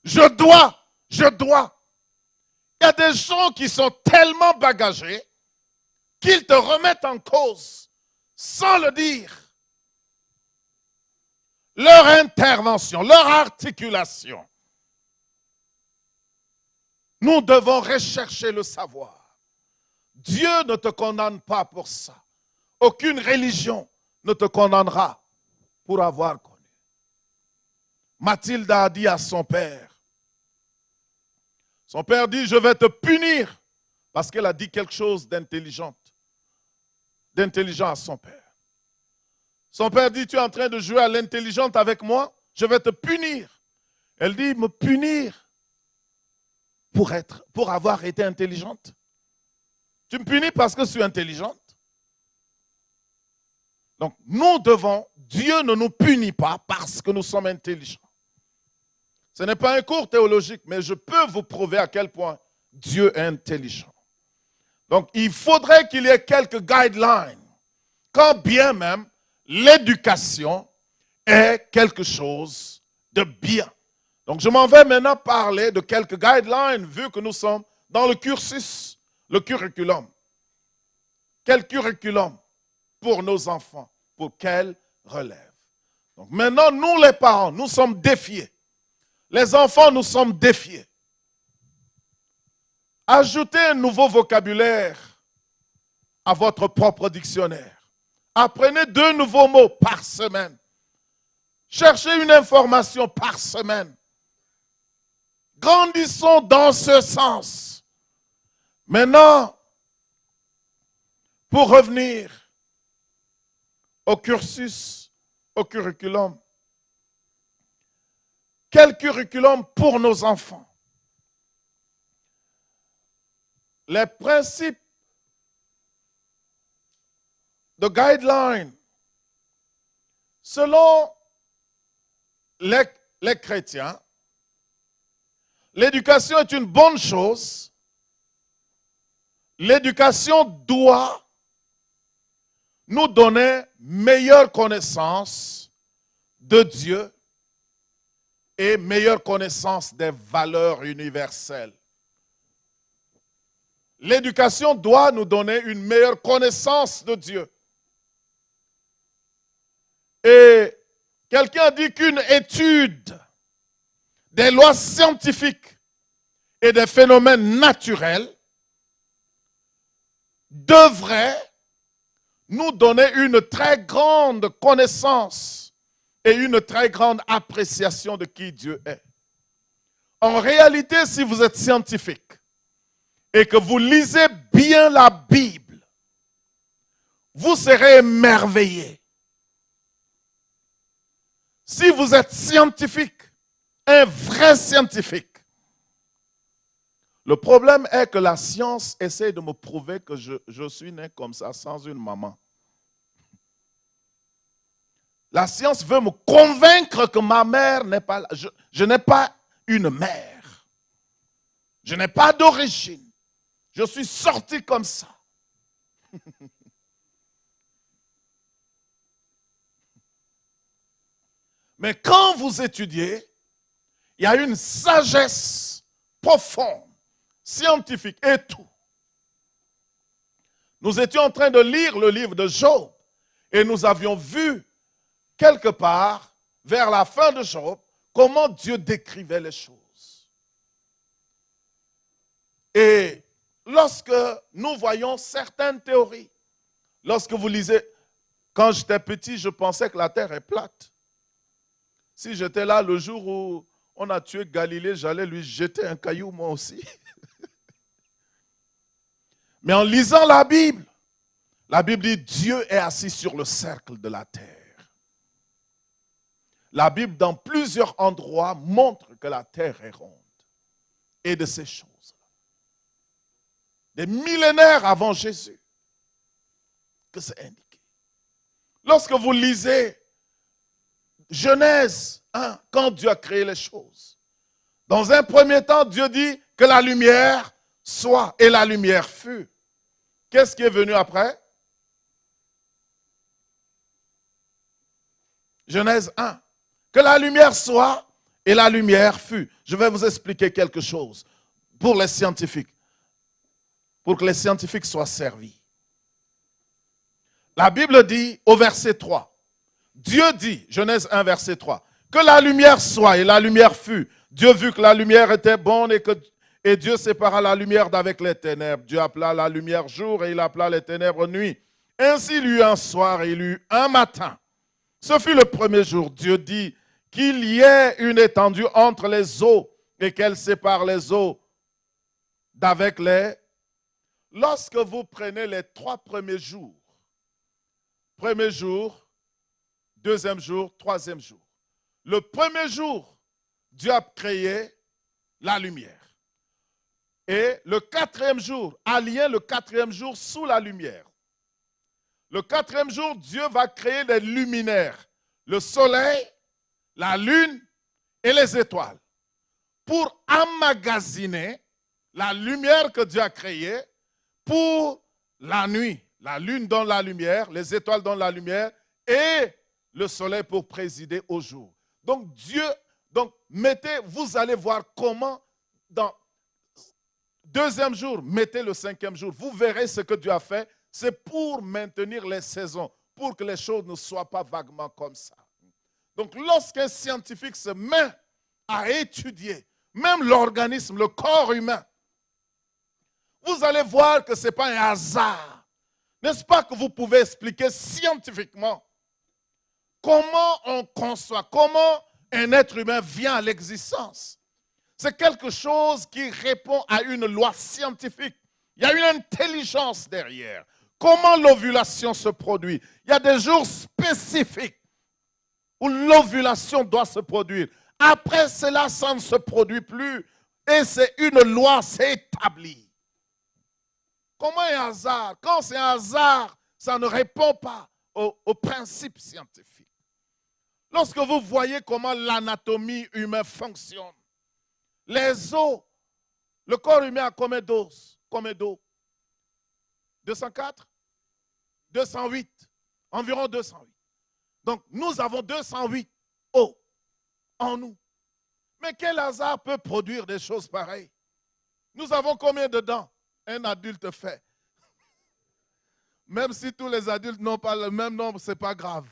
C: Il y a des gens qui sont tellement bagagés qu'ils te remettent en cause sans le dire. Leur intervention, leur articulation. Nous devons rechercher le savoir. Dieu ne te condamne pas pour ça. Aucune religion ne te condamnera pour avoir connu. Mathilde a dit à son père, dit, je vais te punir parce qu'elle a dit quelque chose d'intelligent à son père. Son père dit, tu es en train de jouer à l'intelligente avec moi, je vais te punir. Elle dit, me punir pour avoir été intelligente? Tu me punis parce que je suis intelligente? Donc, Dieu ne nous punit pas parce que nous sommes intelligents. Ce n'est pas un cours théologique, mais je peux vous prouver à quel point Dieu est intelligent. Donc, il faudrait qu'il y ait quelques guidelines, quand bien même l'éducation est quelque chose de bien. Donc, je m'en vais maintenant parler de quelques guidelines, vu que nous sommes dans le cursus, le curriculum. Quel curriculum pour nos enfants? Pour quelle relève? Donc, maintenant, nous les parents, nous sommes défiés. Les enfants, nous sommes défiés. Ajoutez un nouveau vocabulaire à votre propre dictionnaire. Apprenez 2 nouveaux mots par semaine. Cherchez une information par semaine. Grandissons dans ce sens. Maintenant, pour revenir au cursus, au curriculum. Quel curriculum pour nos enfants? Les principes de guidelines, selon les chrétiens, l'éducation est une bonne chose. L'éducation doit nous donner meilleure connaissance de Dieu et meilleure connaissance des valeurs universelles. L'éducation doit nous donner une meilleure connaissance de Dieu. Et quelqu'un a dit qu'une étude des lois scientifiques et des phénomènes naturels devrait nous donner une très grande connaissance et une très grande appréciation de qui Dieu est. En réalité, si vous êtes scientifique et que vous lisez bien la Bible, vous serez émerveillé Si vous êtes scientifique, un vrai scientifique, le problème est que la science essaie de me prouver que je suis né comme ça, sans une maman. La science veut me convaincre que ma mère n'est pas là. Je n'ai pas une mère. Je n'ai pas d'origine. Je suis sorti comme ça. Mais quand vous étudiez, il y a une sagesse profonde, scientifique et tout. Nous étions en train de lire le livre de Job et nous avions vu quelque part, vers la fin de Job, comment Dieu décrivait les choses. Et lorsque nous voyons certaines théories, lorsque vous lisez, quand j'étais petit, je pensais que la terre est plate. Si j'étais là le jour où on a tué Galilée, j'allais lui jeter un caillou moi aussi. Mais en lisant la Bible dit Dieu est assis sur le cercle de la terre. La Bible, dans plusieurs endroits, montre que la terre est ronde. Et de ces choses. Des millénaires avant Jésus, que c'est indiqué. Lorsque vous lisez Genèse 1, quand Dieu a créé les choses, dans un premier temps, Dieu dit que la lumière soit, et la lumière fut. Qu'est-ce qui est venu après? Genèse 1. Que la lumière soit et la lumière fut. Je vais vous expliquer quelque chose pour les scientifiques, pour que les scientifiques soient servis. La Bible dit au verset 3, Dieu dit, Genèse 1, verset 3, que la lumière soit et la lumière fut. Dieu vit que la lumière était bonne et Dieu sépara la lumière d'avec les ténèbres. Dieu appela la lumière jour et il appela les ténèbres nuit. Ainsi il y eut un soir et il y eut un matin. Ce fut le premier jour. Dieu dit qu'il y ait une étendue entre les eaux et qu'elle sépare les eaux d'avec les... Lorsque vous prenez les 3 premiers jours, premier jour, deuxième jour, troisième jour. Le premier jour, Dieu a créé la lumière. Et le 4e jour, a lié le 4e jour sous la lumière. Le 4e jour, Dieu va créer des luminaires. Le soleil, la lune et les étoiles. Pour emmagasiner la lumière que Dieu a créée pour la nuit. La lune donne la lumière, les étoiles donnent la lumière et le soleil pour présider au jour. Donc Dieu, vous allez voir comment dans 2e jour, mettez le 5e jour. Vous verrez ce que Dieu a fait. C'est pour maintenir les saisons, pour que les choses ne soient pas vaguement comme ça. Donc lorsqu'un scientifique se met à étudier, même l'organisme, le corps humain, vous allez voir que ce n'est pas un hasard. N'est-ce pas que vous pouvez expliquer scientifiquement comment on conçoit, comment un être humain vient à l'existence? C'est quelque chose qui répond à une loi scientifique. Il y a une intelligence derrière. Comment l'ovulation se produit? Il y a des jours spécifiques où l'ovulation doit se produire. Après cela, ça ne se produit plus. Et c'est une loi, c'est établi. Comment un hasard? Quand c'est un hasard, ça ne répond pas au principe scientifique. Lorsque vous voyez comment l'anatomie humaine fonctionne, les os, le corps humain a combien d'os? Combien d'os? 204? 208. Environ 208. Donc, nous avons 208 os en nous. Mais quel hasard peut produire des choses pareilles? Nous avons combien de dents? Un adulte fait. Même si tous les adultes n'ont pas le même nombre, ce n'est pas grave.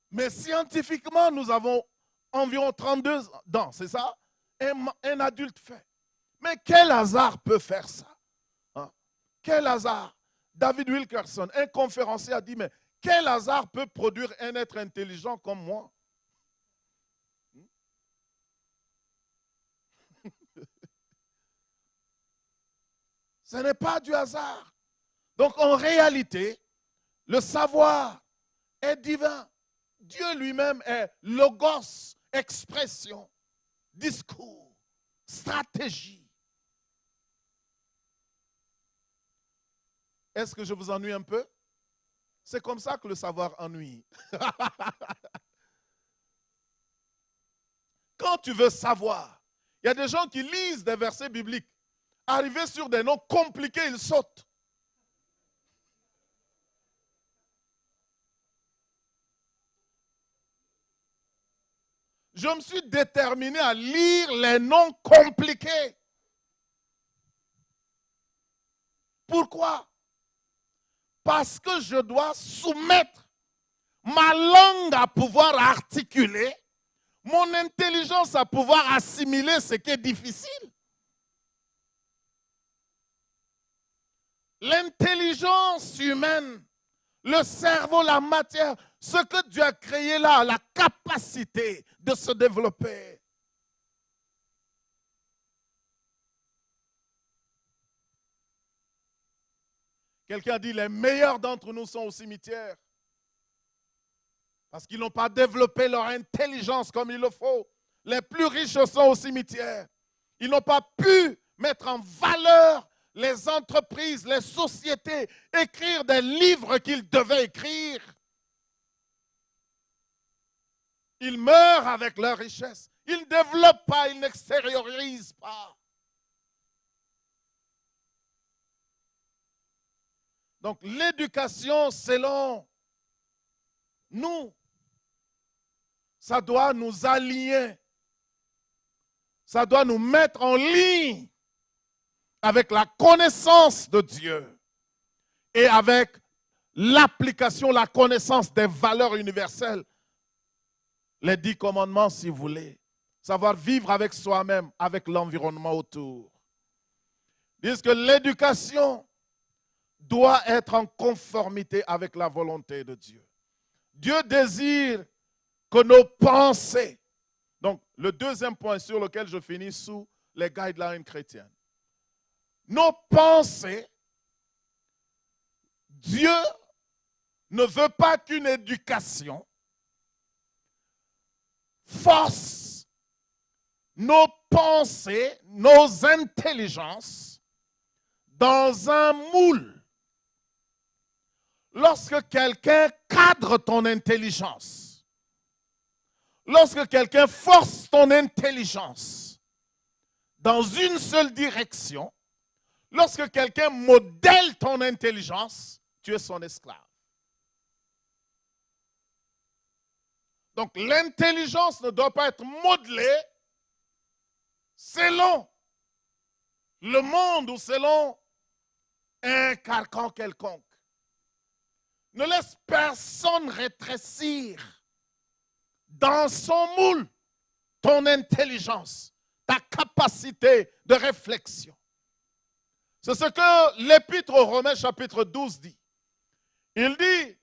C: Mais scientifiquement, nous avons environ 32 dents, c'est ça? Un adulte fait. Mais quel hasard peut faire ça? Hein? Quel hasard? David Wilkerson, un conférencier, a dit, mais quel hasard peut produire un être intelligent comme moi? Ce n'est pas du hasard. Donc en réalité, le savoir est divin. Dieu lui-même est logos, expression, discours, stratégie. Est-ce que je vous ennuie un peu? C'est comme ça que le savoir ennuie. Quand tu veux savoir, il y a des gens qui lisent des versets bibliques. Arrivés sur des noms compliqués, ils sautent. Je me suis déterminé à lire les noms compliqués. Pourquoi? Parce que je dois soumettre ma langue à pouvoir articuler, mon intelligence à pouvoir assimiler ce qui est difficile. L'intelligence humaine, le cerveau, la matière, ce que Dieu a créé là, la capacité de se développer. Quelqu'un a dit, les meilleurs d'entre nous sont au cimetière. Parce qu'ils n'ont pas développé leur intelligence comme il le faut. Les plus riches sont au cimetière. Ils n'ont pas pu mettre en valeur les entreprises, les sociétés, écrire des livres qu'ils devaient écrire. Ils meurent avec leur richesse. Ils ne développent pas, ils n'extériorisent pas. Donc l'éducation, selon nous, ça doit nous aligner. Ça doit nous mettre en ligne avec la connaissance de Dieu et avec l'application, la connaissance des valeurs universelles. Les 10 commandements, si vous voulez. Savoir vivre avec soi-même, avec l'environnement autour. Ils disent que l'éducation doit être en conformité avec la volonté de Dieu. Dieu désire que nos pensées, donc le deuxième point sur lequel je finis sous les guidelines chrétiennes, nos pensées, Dieu ne veut pas qu'une éducation force nos pensées, nos intelligences dans un moule. Lorsque quelqu'un cadre ton intelligence, lorsque quelqu'un force ton intelligence dans une seule direction, lorsque quelqu'un modèle ton intelligence, tu es son esclave. Donc l'intelligence ne doit pas être modelée selon le monde ou selon un carcan quelconque. Ne laisse personne rétrécir dans son moule ton intelligence, ta capacité de réflexion. C'est ce que l'Épître aux Romains chapitre 12 dit. Il dit,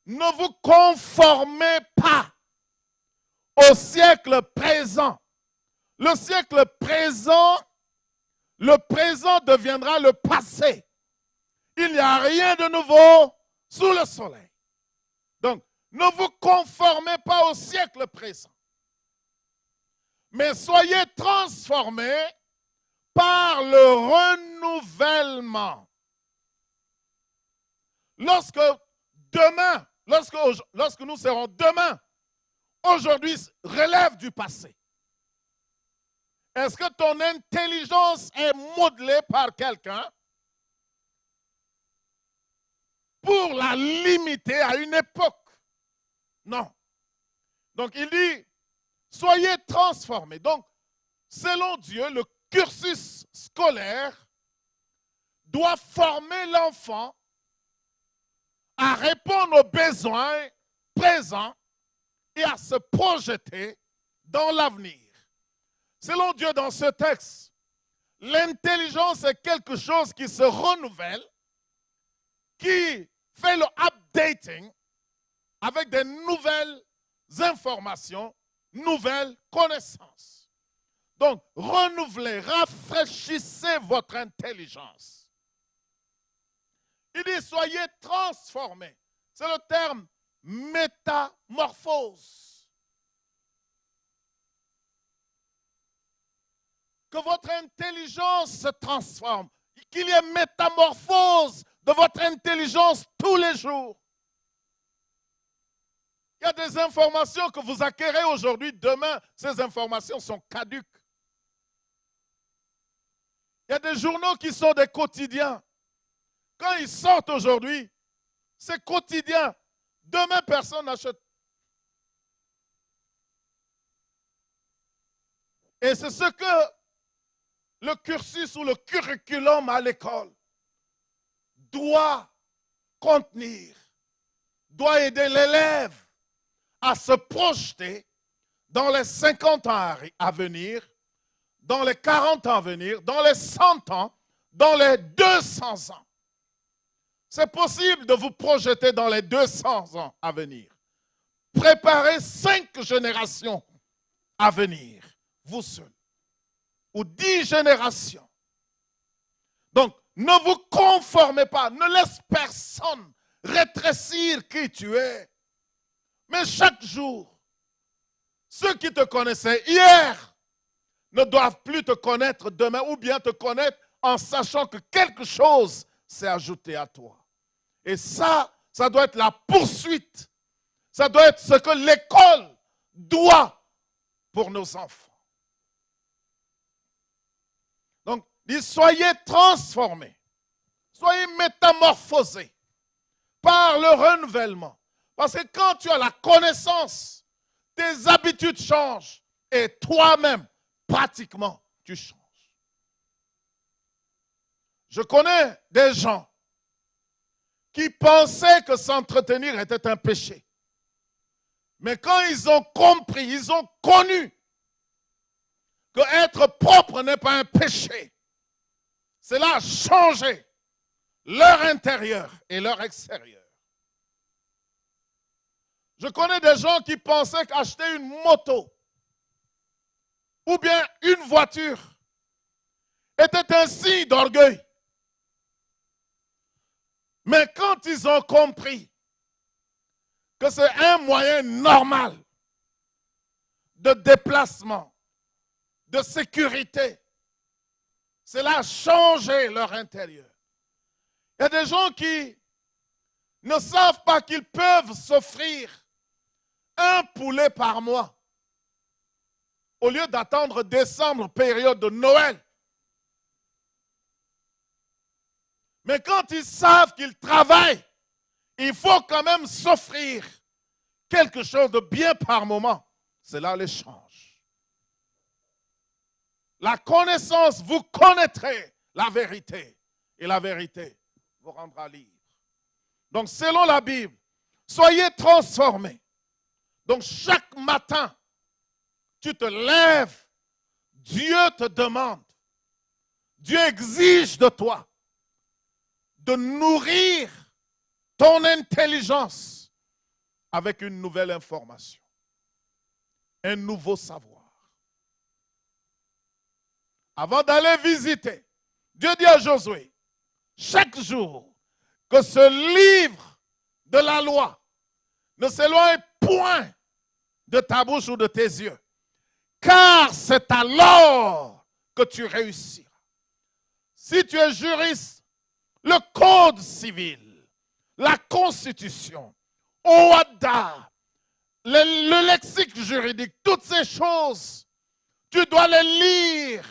C: ne vous conformez pas au siècle présent. Le siècle présent, le présent deviendra le passé. Il n'y a rien de nouveau sous le soleil. Donc, ne vous conformez pas au siècle présent. Mais soyez transformés par le renouvellement. Lorsque demain, lorsque nous serons demain, aujourd'hui relève du passé. Est-ce que ton intelligence est modelée par quelqu'un pour la limiter à une époque? Non. Donc il dit, soyez transformés. Donc, selon Dieu, le cursus scolaire doit former l'enfant à répondre aux besoins présents et à se projeter dans l'avenir. Selon Dieu, dans ce texte, l'intelligence est quelque chose qui se renouvelle, qui fait le updating avec des nouvelles informations, nouvelles connaissances. Donc, renouvelez, rafraîchissez votre intelligence. Il dit, soyez transformés. C'est le terme métamorphose. Que votre intelligence se transforme. Qu'il y ait métamorphose de votre intelligence tous les jours. Il y a des informations que vous acquérez aujourd'hui, demain, ces informations sont caduques. Il y a des journaux qui sont des quotidiens. Quand ils sortent aujourd'hui, c'est quotidien. Demain, personne n'achète. Et c'est ce que le cursus ou le curriculum à l'école doit contenir, doit aider l'élève à se projeter dans les 50 ans à venir, dans les 40 ans à venir, dans les 100 ans, dans les 200 ans. C'est possible de vous projeter dans les 200 ans à venir. Préparez 5 générations à venir, vous seul, ou 10 générations. Donc, ne vous conformez pas, ne laisse personne rétrécir qui tu es. Mais chaque jour, ceux qui te connaissaient hier ne doivent plus te connaître demain ou bien te connaître en sachant que quelque chose s'est ajouté à toi. Et ça doit être la poursuite. Ça doit être ce que l'école doit pour nos enfants. Donc, soyez transformés, soyez métamorphosés par le renouvellement. Parce que quand tu as la connaissance, tes habitudes changent et toi-même, pratiquement, tu changes. Je connais des gens qui pensaient que s'entretenir était un péché. Mais quand ils ont compris, ils ont connu que être propre n'est pas un péché, cela a changé leur intérieur et leur extérieur. Je connais des gens qui pensaient qu'acheter une moto ou bien une voiture était un signe d'orgueil. Mais quand ils ont compris que c'est un moyen normal de déplacement, de sécurité, cela a changé leur intérieur. Il y a des gens qui ne savent pas qu'ils peuvent s'offrir un poulet par mois au lieu d'attendre décembre, période de Noël. Mais quand ils savent qu'ils travaillent, il faut quand même s'offrir quelque chose de bien par moment. Cela les change. La connaissance, vous connaîtrez la vérité. Et la vérité vous rendra libre. Donc, selon la Bible, soyez transformés. Donc, chaque matin, tu te lèves, Dieu te demande, Dieu exige de toi de nourrir ton intelligence avec une nouvelle information, un nouveau savoir. Avant d'aller visiter, Dieu dit à Josué, chaque jour, que ce livre de la loi ne s'éloigne point de ta bouche ou de tes yeux, car c'est alors que tu réussiras. Si tu es juriste, le code civil, la constitution, OADA, le lexique juridique, toutes ces choses, tu dois les lire.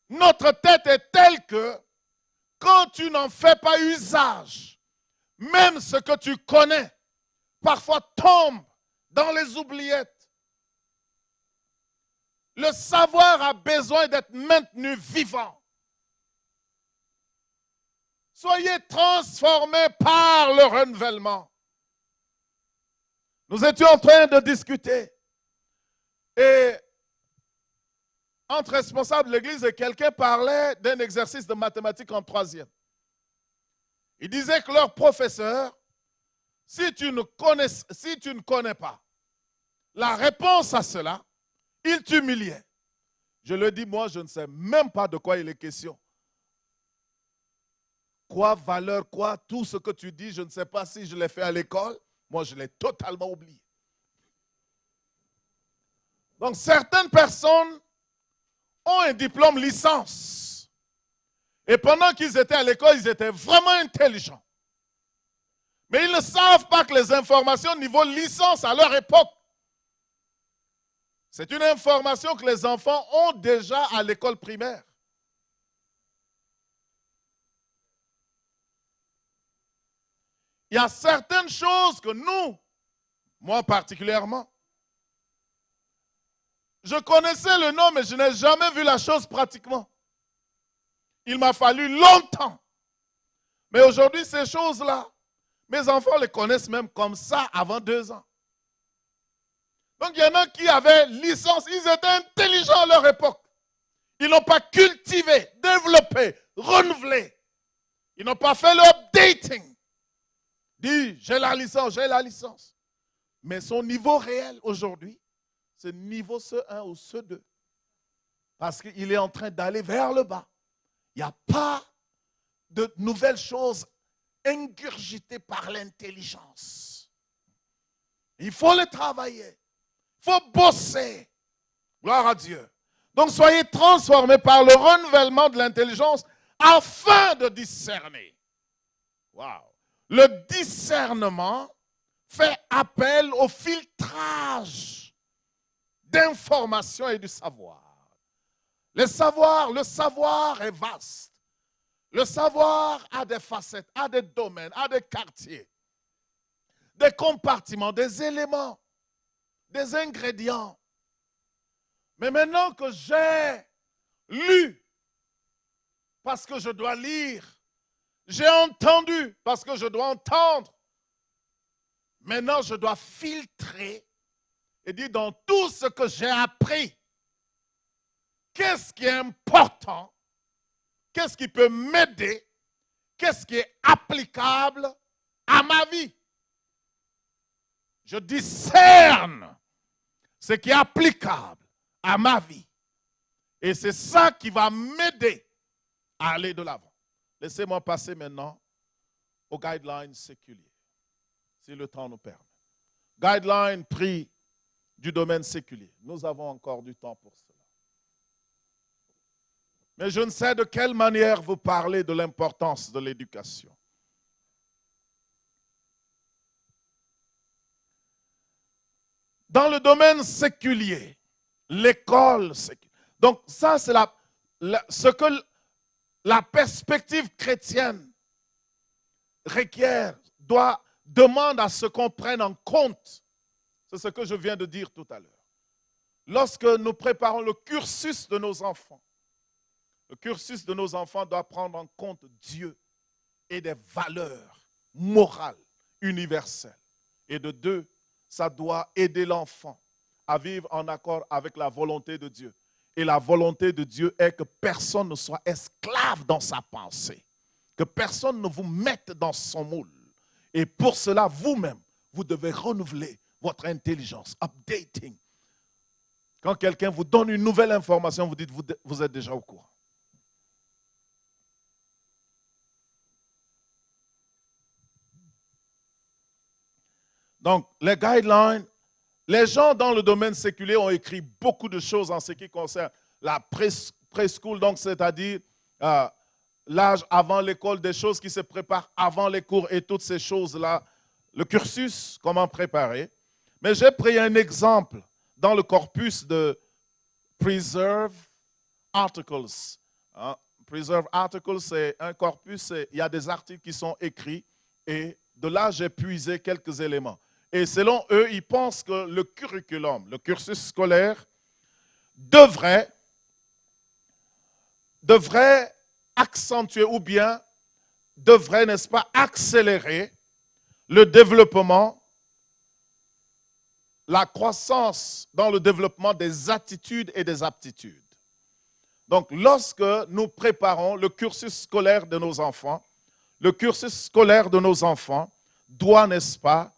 C: Notre tête est telle que quand tu n'en fais pas usage, même ce que tu connais, parfois tombe dans les oubliettes. Le savoir a besoin d'être maintenu vivant. Soyez transformés par le renouvellement. Nous étions en train de discuter. Et entre responsables de l'église, quelqu'un parlait d'un exercice de mathématiques en 3e. Il disait que leur professeur, si tu ne connais pas la réponse à cela, il t'humiliait. Je le dis, moi, je ne sais même pas de quoi il est question. Quoi, valeur, quoi, tout ce que tu dis, je ne sais pas si je l'ai fait à l'école. Moi, je l'ai totalement oublié. Donc, certaines personnes ont un diplôme licence. Et pendant qu'ils étaient à l'école, ils étaient vraiment intelligents. Mais ils ne savent pas que les informations niveau licence à leur époque, c'est une information que les enfants ont déjà à l'école primaire. Il y a certaines choses que nous, moi particulièrement, je connaissais le nom, mais je n'ai jamais vu la chose pratiquement. Il m'a fallu longtemps. Mais aujourd'hui, ces choses-là, mes enfants les connaissent même comme ça avant 2 ans. Donc, il y en a qui avaient licence, ils étaient intelligents à leur époque. Ils n'ont pas cultivé, développé, renouvelé. Ils n'ont pas fait le updating. Dit, j'ai la licence, j'ai la licence. Mais son niveau réel aujourd'hui, c'est niveau CE1 ou CE2. Parce qu'il est en train d'aller vers le bas. Il n'y a pas de nouvelles choses ingurgitées par l'intelligence. Il faut les travailler. Il faut bosser. Gloire à Dieu. Donc soyez transformés par le renouvellement de l'intelligence afin de discerner. Wow. Le discernement fait appel au filtrage d'informations et du savoir. Le savoir est vaste. Le savoir a des facettes, a des domaines, a des quartiers, des compartiments, des éléments, des ingrédients. Mais maintenant que j'ai lu, parce que je dois lire, j'ai entendu, parce que je dois entendre, maintenant je dois filtrer et dire dans tout ce que j'ai appris, qu'est-ce qui est important, qu'est-ce qui peut m'aider, qu'est-ce qui est applicable à ma vie. Je discerne ce qui est applicable à ma vie. Et c'est ça qui va m'aider à aller de l'avant. Laissez-moi passer maintenant aux guidelines séculiers, si le temps nous permet. Guidelines pris du domaine séculier. Nous avons encore du temps pour cela. Mais je ne sais de quelle manière vous parlez de l'importance de l'éducation. Dans le domaine séculier, l'école séculière. Donc ça, c'est ce que la perspective chrétienne requiert, demande à ce qu'on prenne en compte. C'est ce que je viens de dire tout à l'heure. Lorsque nous préparons le cursus de nos enfants, le cursus de nos enfants doit prendre en compte Dieu et des valeurs morales universelles. Et de deux, ça doit aider l'enfant à vivre en accord avec la volonté de Dieu. Et la volonté de Dieu est que personne ne soit esclave dans sa pensée, que personne ne vous mette dans son moule. Et pour cela, vous-même, vous devez renouveler votre intelligence, updating. Quand quelqu'un vous donne une nouvelle information, vous dites, vous êtes déjà au courant. Donc, les guidelines, les gens dans le domaine séculier ont écrit beaucoup de choses en ce qui concerne la preschool, donc c'est-à-dire l'âge avant l'école, des choses qui se préparent avant les cours et toutes ces choses-là, le cursus, comment préparer. Mais j'ai pris un exemple dans le corpus de Preserve Articles. Preserve Articles, c'est un corpus, il y a des articles qui sont écrits et de là j'ai puisé quelques éléments. Et selon eux, ils pensent que le curriculum, le cursus scolaire, devrait accentuer ou bien devrait, n'est-ce pas, accélérer le développement, la croissance dans le développement des attitudes et des aptitudes. Donc, lorsque nous préparons le cursus scolaire de nos enfants, le cursus scolaire de nos enfants doit, n'est-ce pas,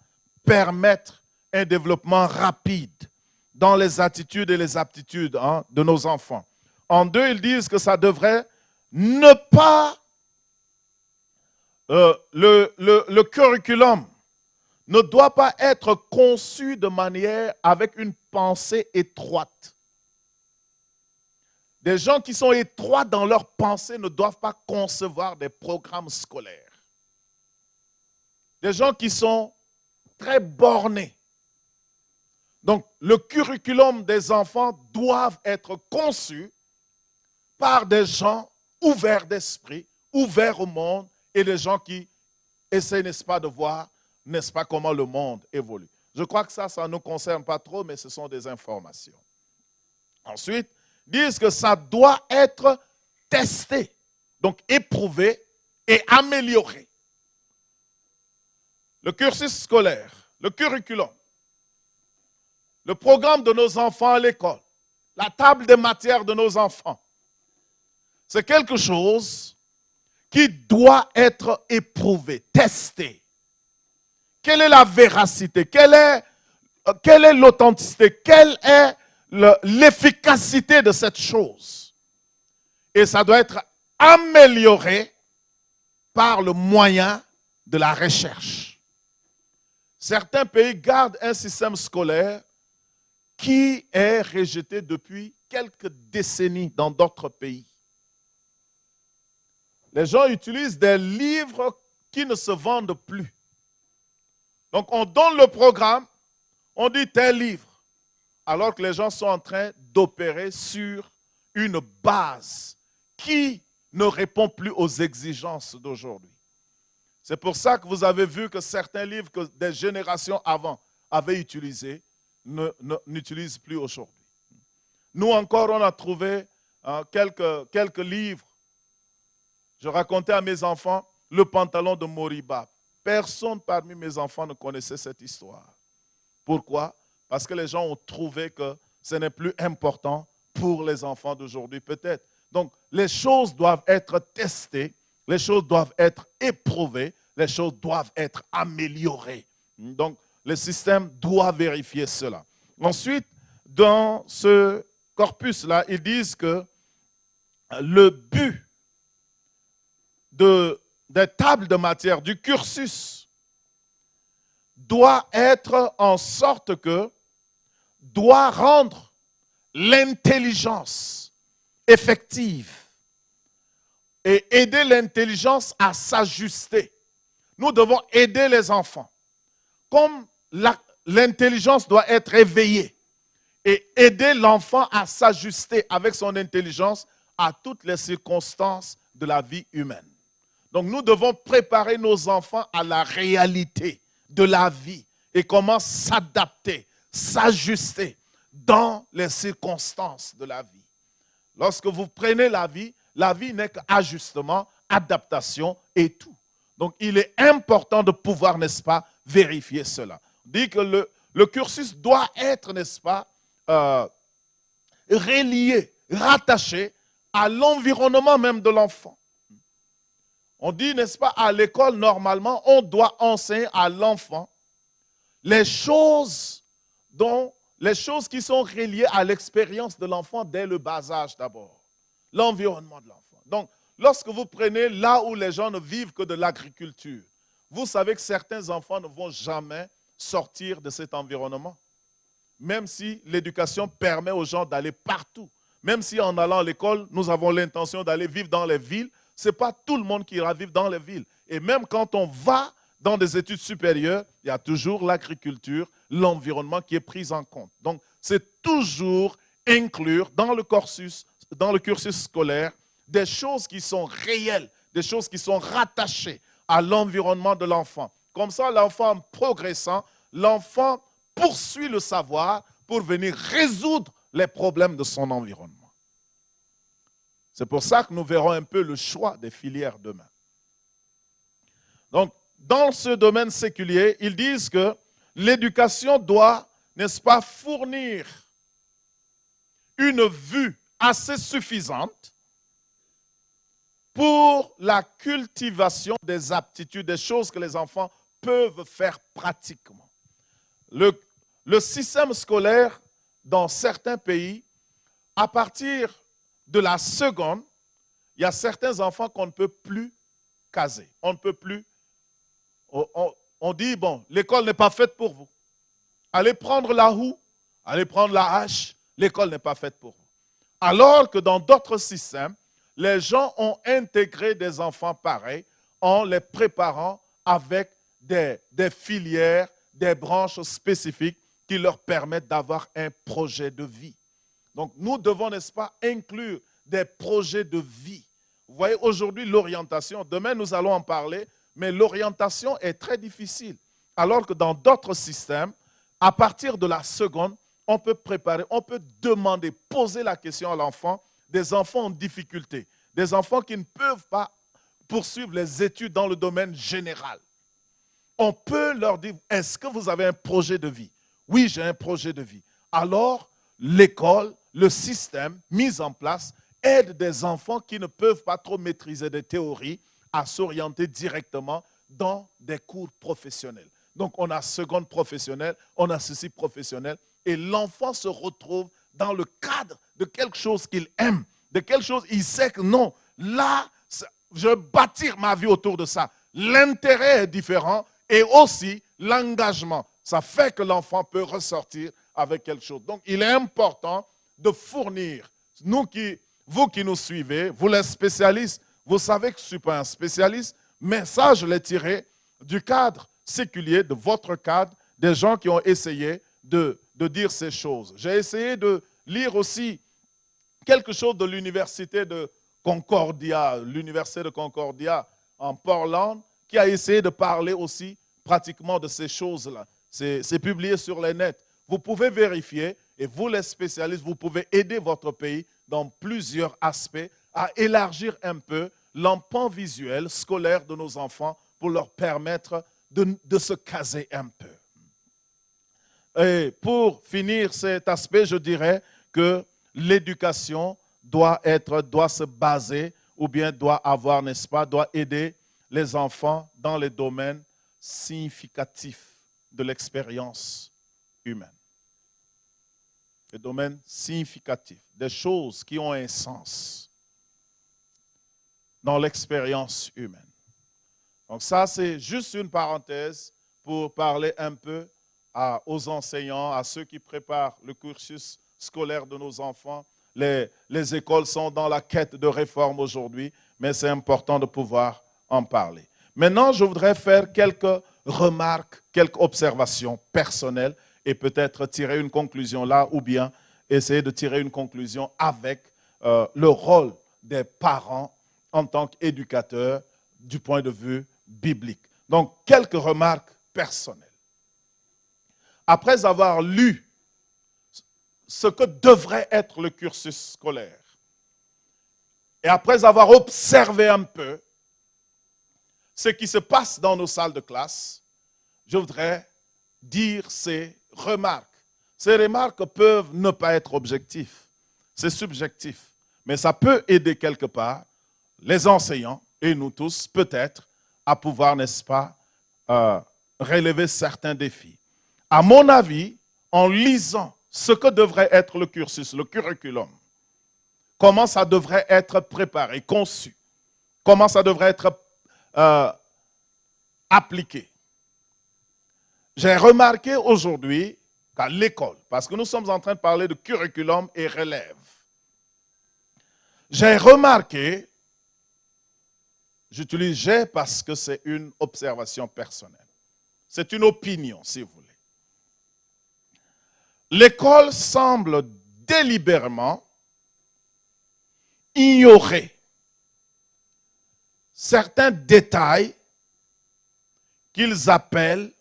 C: permettre un développement rapide dans les attitudes et les aptitudes de nos enfants. En 2, ils disent que ça devrait ne pas... le curriculum ne doit pas être conçu de manière avec une pensée étroite. Des gens qui sont étroits dans leur pensée ne doivent pas concevoir des programmes scolaires. Des gens qui sont très bornés. Donc, le curriculum des enfants doit être conçu par des gens ouverts d'esprit, ouverts au monde, et des gens qui essaient, n'est-ce pas, de voir, n'est-ce pas, comment le monde évolue. Je crois que ça ne nous concerne pas trop, mais ce sont des informations. Ensuite, disent que ça doit être testé, donc éprouvé et amélioré. Le cursus scolaire, le curriculum, le programme de nos enfants à l'école, la table des matières de nos enfants, c'est quelque chose qui doit être éprouvé, testé. Quelle est la véracité? Quelle est l'authenticité? Quelle est l'efficacité de cette chose? Et ça doit être amélioré par le moyen de la recherche. Certains pays gardent un système scolaire qui est rejeté depuis quelques décennies dans d'autres pays. Les gens utilisent des livres qui ne se vendent plus. Donc on donne le programme, on dit tel livre, alors que les gens sont en train d'opérer sur une base qui ne répond plus aux exigences d'aujourd'hui. C'est pour ça que vous avez vu que certains livres que des générations avant avaient utilisés n'utilisent plus aujourd'hui. Nous encore, on a trouvé quelques livres. Je racontais à mes enfants le pantalon de Moriba. Personne parmi mes enfants ne connaissait cette histoire. Pourquoi? Parce que les gens ont trouvé que ce n'est plus important pour les enfants d'aujourd'hui, peut-être. Donc, les choses doivent être testées, les choses doivent être éprouvées, les choses doivent être améliorées. Donc, le système doit vérifier cela. Ensuite, dans ce corpus-là, ils disent que le but des tables de matière, du cursus, doit être en sorte que doit rendre l'intelligence effective et aider l'intelligence à s'ajuster. Nous devons aider les enfants. Comme l'intelligence doit être éveillée et aider l'enfant à s'ajuster avec son intelligence à toutes les circonstances de la vie humaine. Donc nous devons préparer nos enfants à la réalité de la vie et comment s'adapter, s'ajuster dans les circonstances de la vie. Lorsque vous prenez la vie n'est qu'ajustement, adaptation et tout. Donc il est important de pouvoir, n'est-ce pas, vérifier cela. On dit que le cursus doit être, n'est-ce pas, relié, rattaché à l'environnement même de l'enfant. On dit, n'est-ce pas, à l'école, normalement, on doit enseigner à l'enfant les choses qui sont reliées à l'expérience de l'enfant dès le bas âge d'abord. L'environnement de l'enfant. Donc, lorsque vous prenez là où les gens ne vivent que de l'agriculture, vous savez que certains enfants ne vont jamais sortir de cet environnement. Même si l'éducation permet aux gens d'aller partout. Même si en allant à l'école, nous avons l'intention d'aller vivre dans les villes, ce n'est pas tout le monde qui ira vivre dans les villes. Et même quand on va dans des études supérieures, il y a toujours l'agriculture, l'environnement qui est pris en compte. Donc, c'est toujours inclure dans le cursus scolaire des choses qui sont réelles, des choses qui sont rattachées à l'environnement de l'enfant. Comme ça, l'enfant progressant, l'enfant poursuit le savoir pour venir résoudre les problèmes de son environnement. C'est pour ça que nous verrons un peu le choix des filières demain. Donc, dans ce domaine séculier, ils disent que l'éducation doit, n'est-ce pas, fournir une vue assez suffisante pour la cultivation des aptitudes, des choses que les enfants peuvent faire pratiquement. Le système scolaire dans certains pays, à partir de la seconde, il y a certains enfants qu'on ne peut plus caser. On ne peut plus. On dit, bon, l'école n'est pas faite pour vous. Allez prendre la houe, allez prendre la hache, l'école n'est pas faite pour vous. Alors que dans d'autres systèmes, les gens ont intégré des enfants pareils en les préparant avec des filières, des branches spécifiques qui leur permettent d'avoir un projet de vie. Donc nous devons, n'est-ce pas, inclure des projets de vie. Vous voyez, aujourd'hui, l'orientation, demain nous allons en parler, mais l'orientation est très difficile. Alors que dans d'autres systèmes, à partir de la seconde, on peut préparer, on peut demander, poser la question à l'enfant, des enfants en difficulté, des enfants qui ne peuvent pas poursuivre les études dans le domaine général. On peut leur dire, est-ce que vous avez un projet de vie? Oui, j'ai un projet de vie. Alors, l'école, le système mis en place aide des enfants qui ne peuvent pas trop maîtriser des théories à s'orienter directement dans des cours professionnels. Donc, on a seconde professionnelle, on a ceci professionnel, et l'enfant se retrouve dans le cadre de quelque chose qu'il aime, de quelque chose, il sait que non, là, je vais bâtir ma vie autour de ça. L'intérêt est différent et aussi l'engagement. Ça fait que l'enfant peut ressortir avec quelque chose. Donc, il est important de fournir, vous qui nous suivez, vous les spécialistes, vous savez que je ne suis pas un spécialiste, mais ça, je l'ai tiré du cadre séculier, de votre cadre, des gens qui ont essayé de dire ces choses. J'ai essayé de lire aussi quelque chose de l'université de Concordia, l'université de Concordia en Portland, qui a essayé de parler aussi pratiquement de ces choses-là. C'est publié sur les nets. Vous pouvez vérifier, et vous les spécialistes, vous pouvez aider votre pays dans plusieurs aspects à élargir un peu l'empan visuel scolaire de nos enfants pour leur permettre de se caser un peu. Et pour finir cet aspect, je dirais que l'éducation doit se baser ou bien doit avoir, n'est-ce pas, doit aider les enfants dans les domaines significatifs de l'expérience humaine. Les domaines significatifs, des choses qui ont un sens dans l'expérience humaine. Donc ça, c'est juste une parenthèse pour parler un peu aux enseignants, à ceux qui préparent le cursus scolaire de nos enfants. Les écoles sont dans la quête de réforme aujourd'hui, mais c'est important de pouvoir en parler. Maintenant, je voudrais faire quelques remarques, quelques observations personnelles et peut-être tirer une conclusion là ou bien essayer de tirer une conclusion avec le rôle des parents en tant qu'éducateurs du point de vue biblique. Donc, quelques remarques personnelles. Après avoir lu ce que devrait être le cursus scolaire, et après avoir observé un peu ce qui se passe dans nos salles de classe, je voudrais dire ces remarques. Ces remarques peuvent ne pas être objectives, c'est subjectif, mais ça peut aider quelque part les enseignants et nous tous peut-être à pouvoir, n'est-ce pas, relever certains défis. À mon avis, en lisant ce que devrait être le cursus, le curriculum, comment ça devrait être préparé, conçu, comment ça devrait être appliqué. J'ai remarqué aujourd'hui qu'à l'école, parce que nous sommes en train de parler de curriculum et relève, j'ai remarqué, j'utilise j'ai parce que c'est une observation personnelle, c'est une opinion si vous voulez. L'école semble délibérément ignorer certains détails qu'ils appellent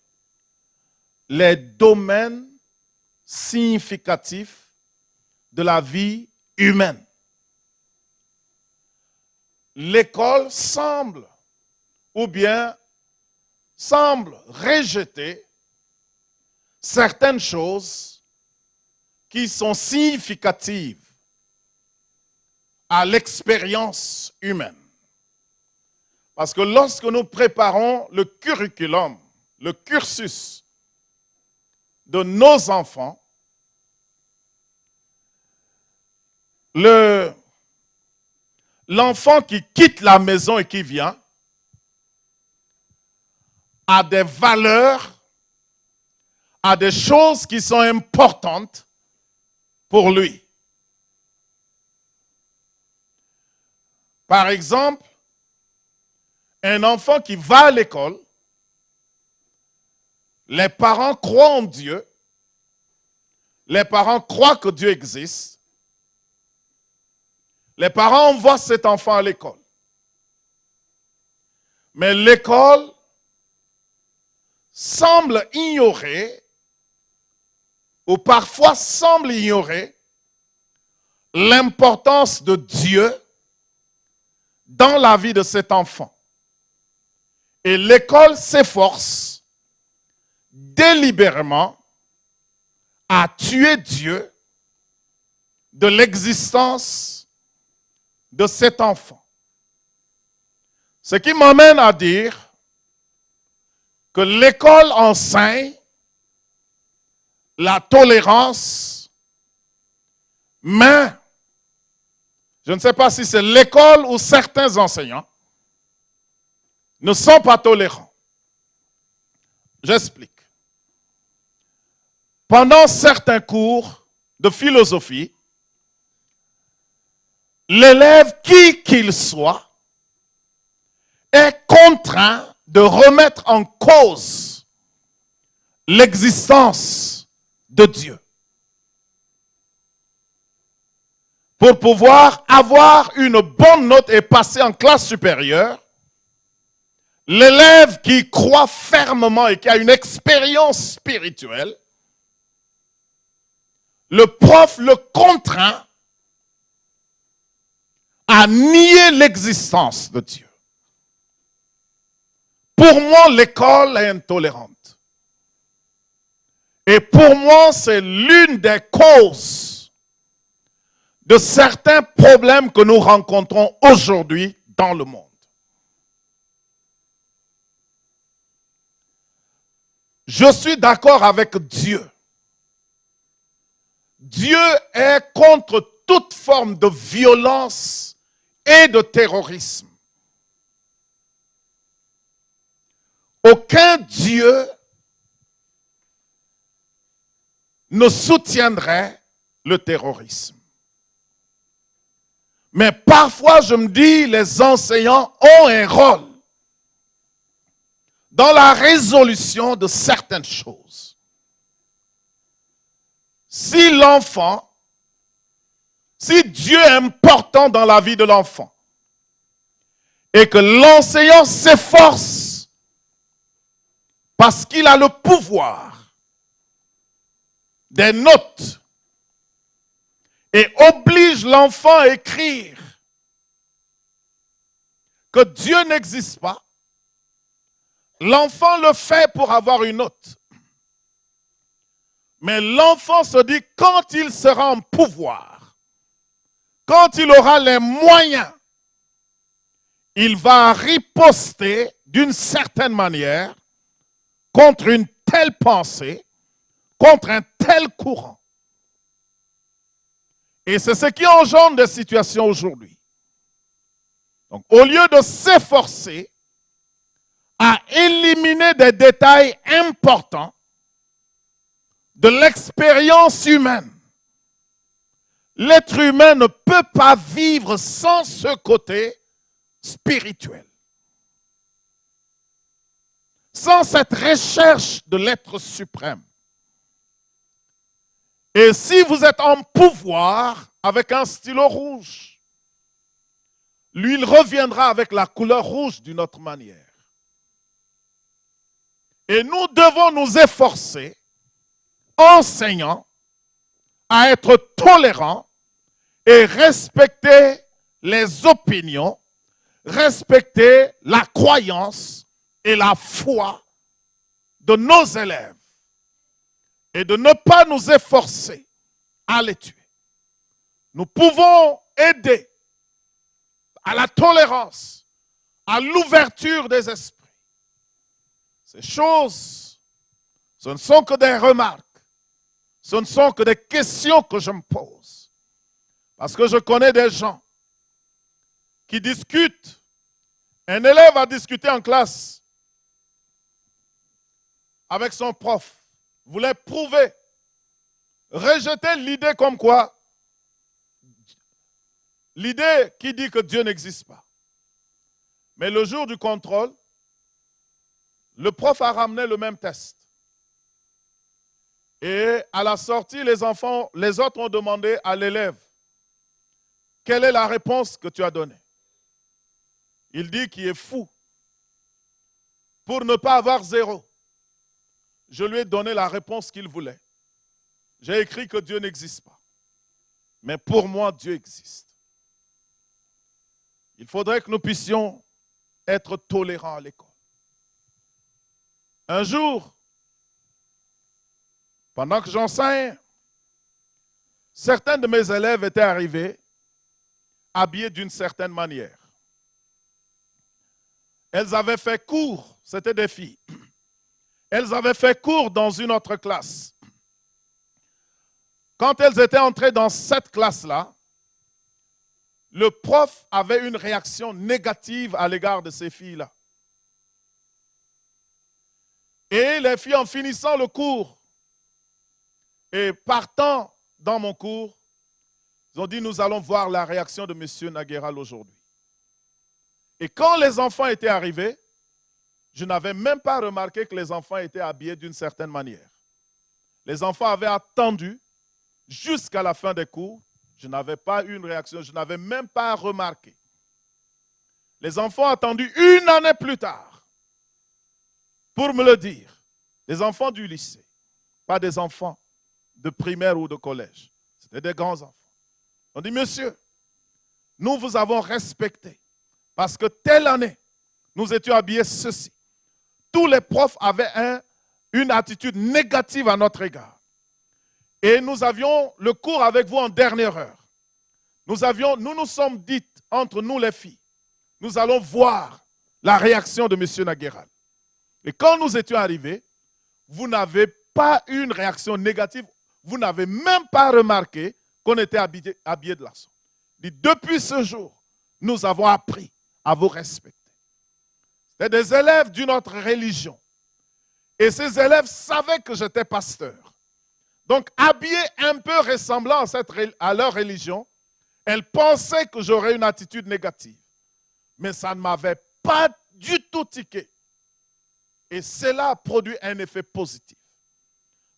C: les domaines significatifs de la vie humaine. L'école semble rejeter certaines choses qui sont significatives à l'expérience humaine. Parce que lorsque nous préparons le curriculum, le cursus de nos enfants, l'enfant qui quitte la maison et qui vient a des valeurs, a des choses qui sont importantes pour lui. Par exemple, un enfant qui va à l'école, les parents croient en Dieu, les parents croient que Dieu existe, les parents envoient cet enfant à l'école. Mais l'école semble ignorer, ou parfois semble ignorer, l'importance de Dieu dans la vie de cet enfant. Et l'école s'efforce délibérément à tuer Dieu de l'existence de cet enfant. Ce qui m'amène à dire que l'école enseigne la tolérance, mais je ne sais pas si c'est l'école ou certains enseignants ne sont pas tolérants. J'explique. Pendant certains cours de philosophie, l'élève, qui qu'il soit, est contraint de remettre en cause l'existence de Dieu pour pouvoir avoir une bonne note et passer en classe supérieure. L'élève qui croit fermement et qui a une expérience spirituelle, le prof le contraint à nier l'existence de Dieu. Pour moi, l'école est intolérante. Et pour moi, c'est l'une des causes de certains problèmes que nous rencontrons aujourd'hui dans le monde. Je suis d'accord avec Dieu. Dieu est contre toute forme de violence et de terrorisme. Aucun Dieu ne soutiendrait le terrorisme. Mais parfois, je me dis, les enseignants ont un rôle dans la résolution de certaines choses. Si l'enfant, si Dieu est important dans la vie de l'enfant, et que l'enseignant s'efforce parce qu'il a le pouvoir des notes et oblige l'enfant à écrire que Dieu n'existe pas, l'enfant le fait pour avoir une note. Mais l'enfant se dit, quand il sera en pouvoir, quand il aura les moyens, il va riposter d'une certaine manière contre une telle pensée, contre un tel courant. Et c'est ce qui engendre des situations aujourd'hui. Donc, au lieu de s'efforcer à éliminer des détails importants de l'expérience humaine, l'être humain ne peut pas vivre sans ce côté spirituel. Sans cette recherche de l'être suprême. Et si vous êtes en pouvoir avec un stylo rouge, lui, il reviendra avec la couleur rouge d'une autre manière. Et nous devons nous efforcer, enseignants, à être tolérants et respecter les opinions, respecter la croyance et la foi de nos élèves et de ne pas nous efforcer à les tuer. Nous pouvons aider à la tolérance, à l'ouverture des esprits. Ces choses, ce ne sont que des remarques, ce ne sont que des questions que je me pose. Parce que je connais des gens qui discute. Un élève a discuté en classe avec son prof, voulait prouver, rejeter l'idée comme quoi, l'idée qui dit que Dieu n'existe pas. Mais le jour du contrôle, le prof a ramené le même test. Et à la sortie, les autres ont demandé à l'élève, quelle est la réponse que tu as donnée? Il dit qu'il est fou. Pour ne pas avoir 0, je lui ai donné la réponse qu'il voulait. J'ai écrit que Dieu n'existe pas. Mais pour moi, Dieu existe. Il faudrait que nous puissions être tolérants à l'école. Un jour, pendant que j'enseigne, certains de mes élèves étaient arrivés habillés d'une certaine manière. Elles avaient fait cours, c'était des filles. Elles avaient fait cours dans une autre classe. Quand elles étaient entrées dans cette classe-là, le prof avait une réaction négative à l'égard de ces filles-là. Et les filles, en finissant le cours et partant dans mon cours, ils ont dit, nous allons voir la réaction de M. Naguéral aujourd'hui. Et quand les enfants étaient arrivés, je n'avais même pas remarqué que les enfants étaient habillés d'une certaine manière. Les enfants avaient attendu jusqu'à la fin des cours. Je n'avais pas eu une réaction, je n'avais même pas remarqué. Les enfants ont attendu une année plus tard pour me le dire. Des enfants du lycée, pas des enfants de primaire ou de collège. C'était des grands enfants. On dit, monsieur, nous vous avons respecté parce que telle année, nous étions habillés ceci. Tous les profs avaient une attitude négative à notre égard. Et nous avions le cours avec vous en dernière heure. Nous nous sommes dites, entre nous les filles, nous allons voir la réaction de M. Naguéral. Et quand nous étions arrivés, vous n'avez pas eu une réaction négative. Vous n'avez même pas remarqué qu'on était habillés de la sorte. Depuis ce jour, nous avons appris à vous respecter. C'était des élèves d'une autre religion. Et ces élèves savaient que j'étais pasteur. Donc, habillés un peu ressemblant à leur religion, elles pensaient que j'aurais une attitude négative. Mais ça ne m'avait pas du tout tiqué. Et cela a produit un effet positif.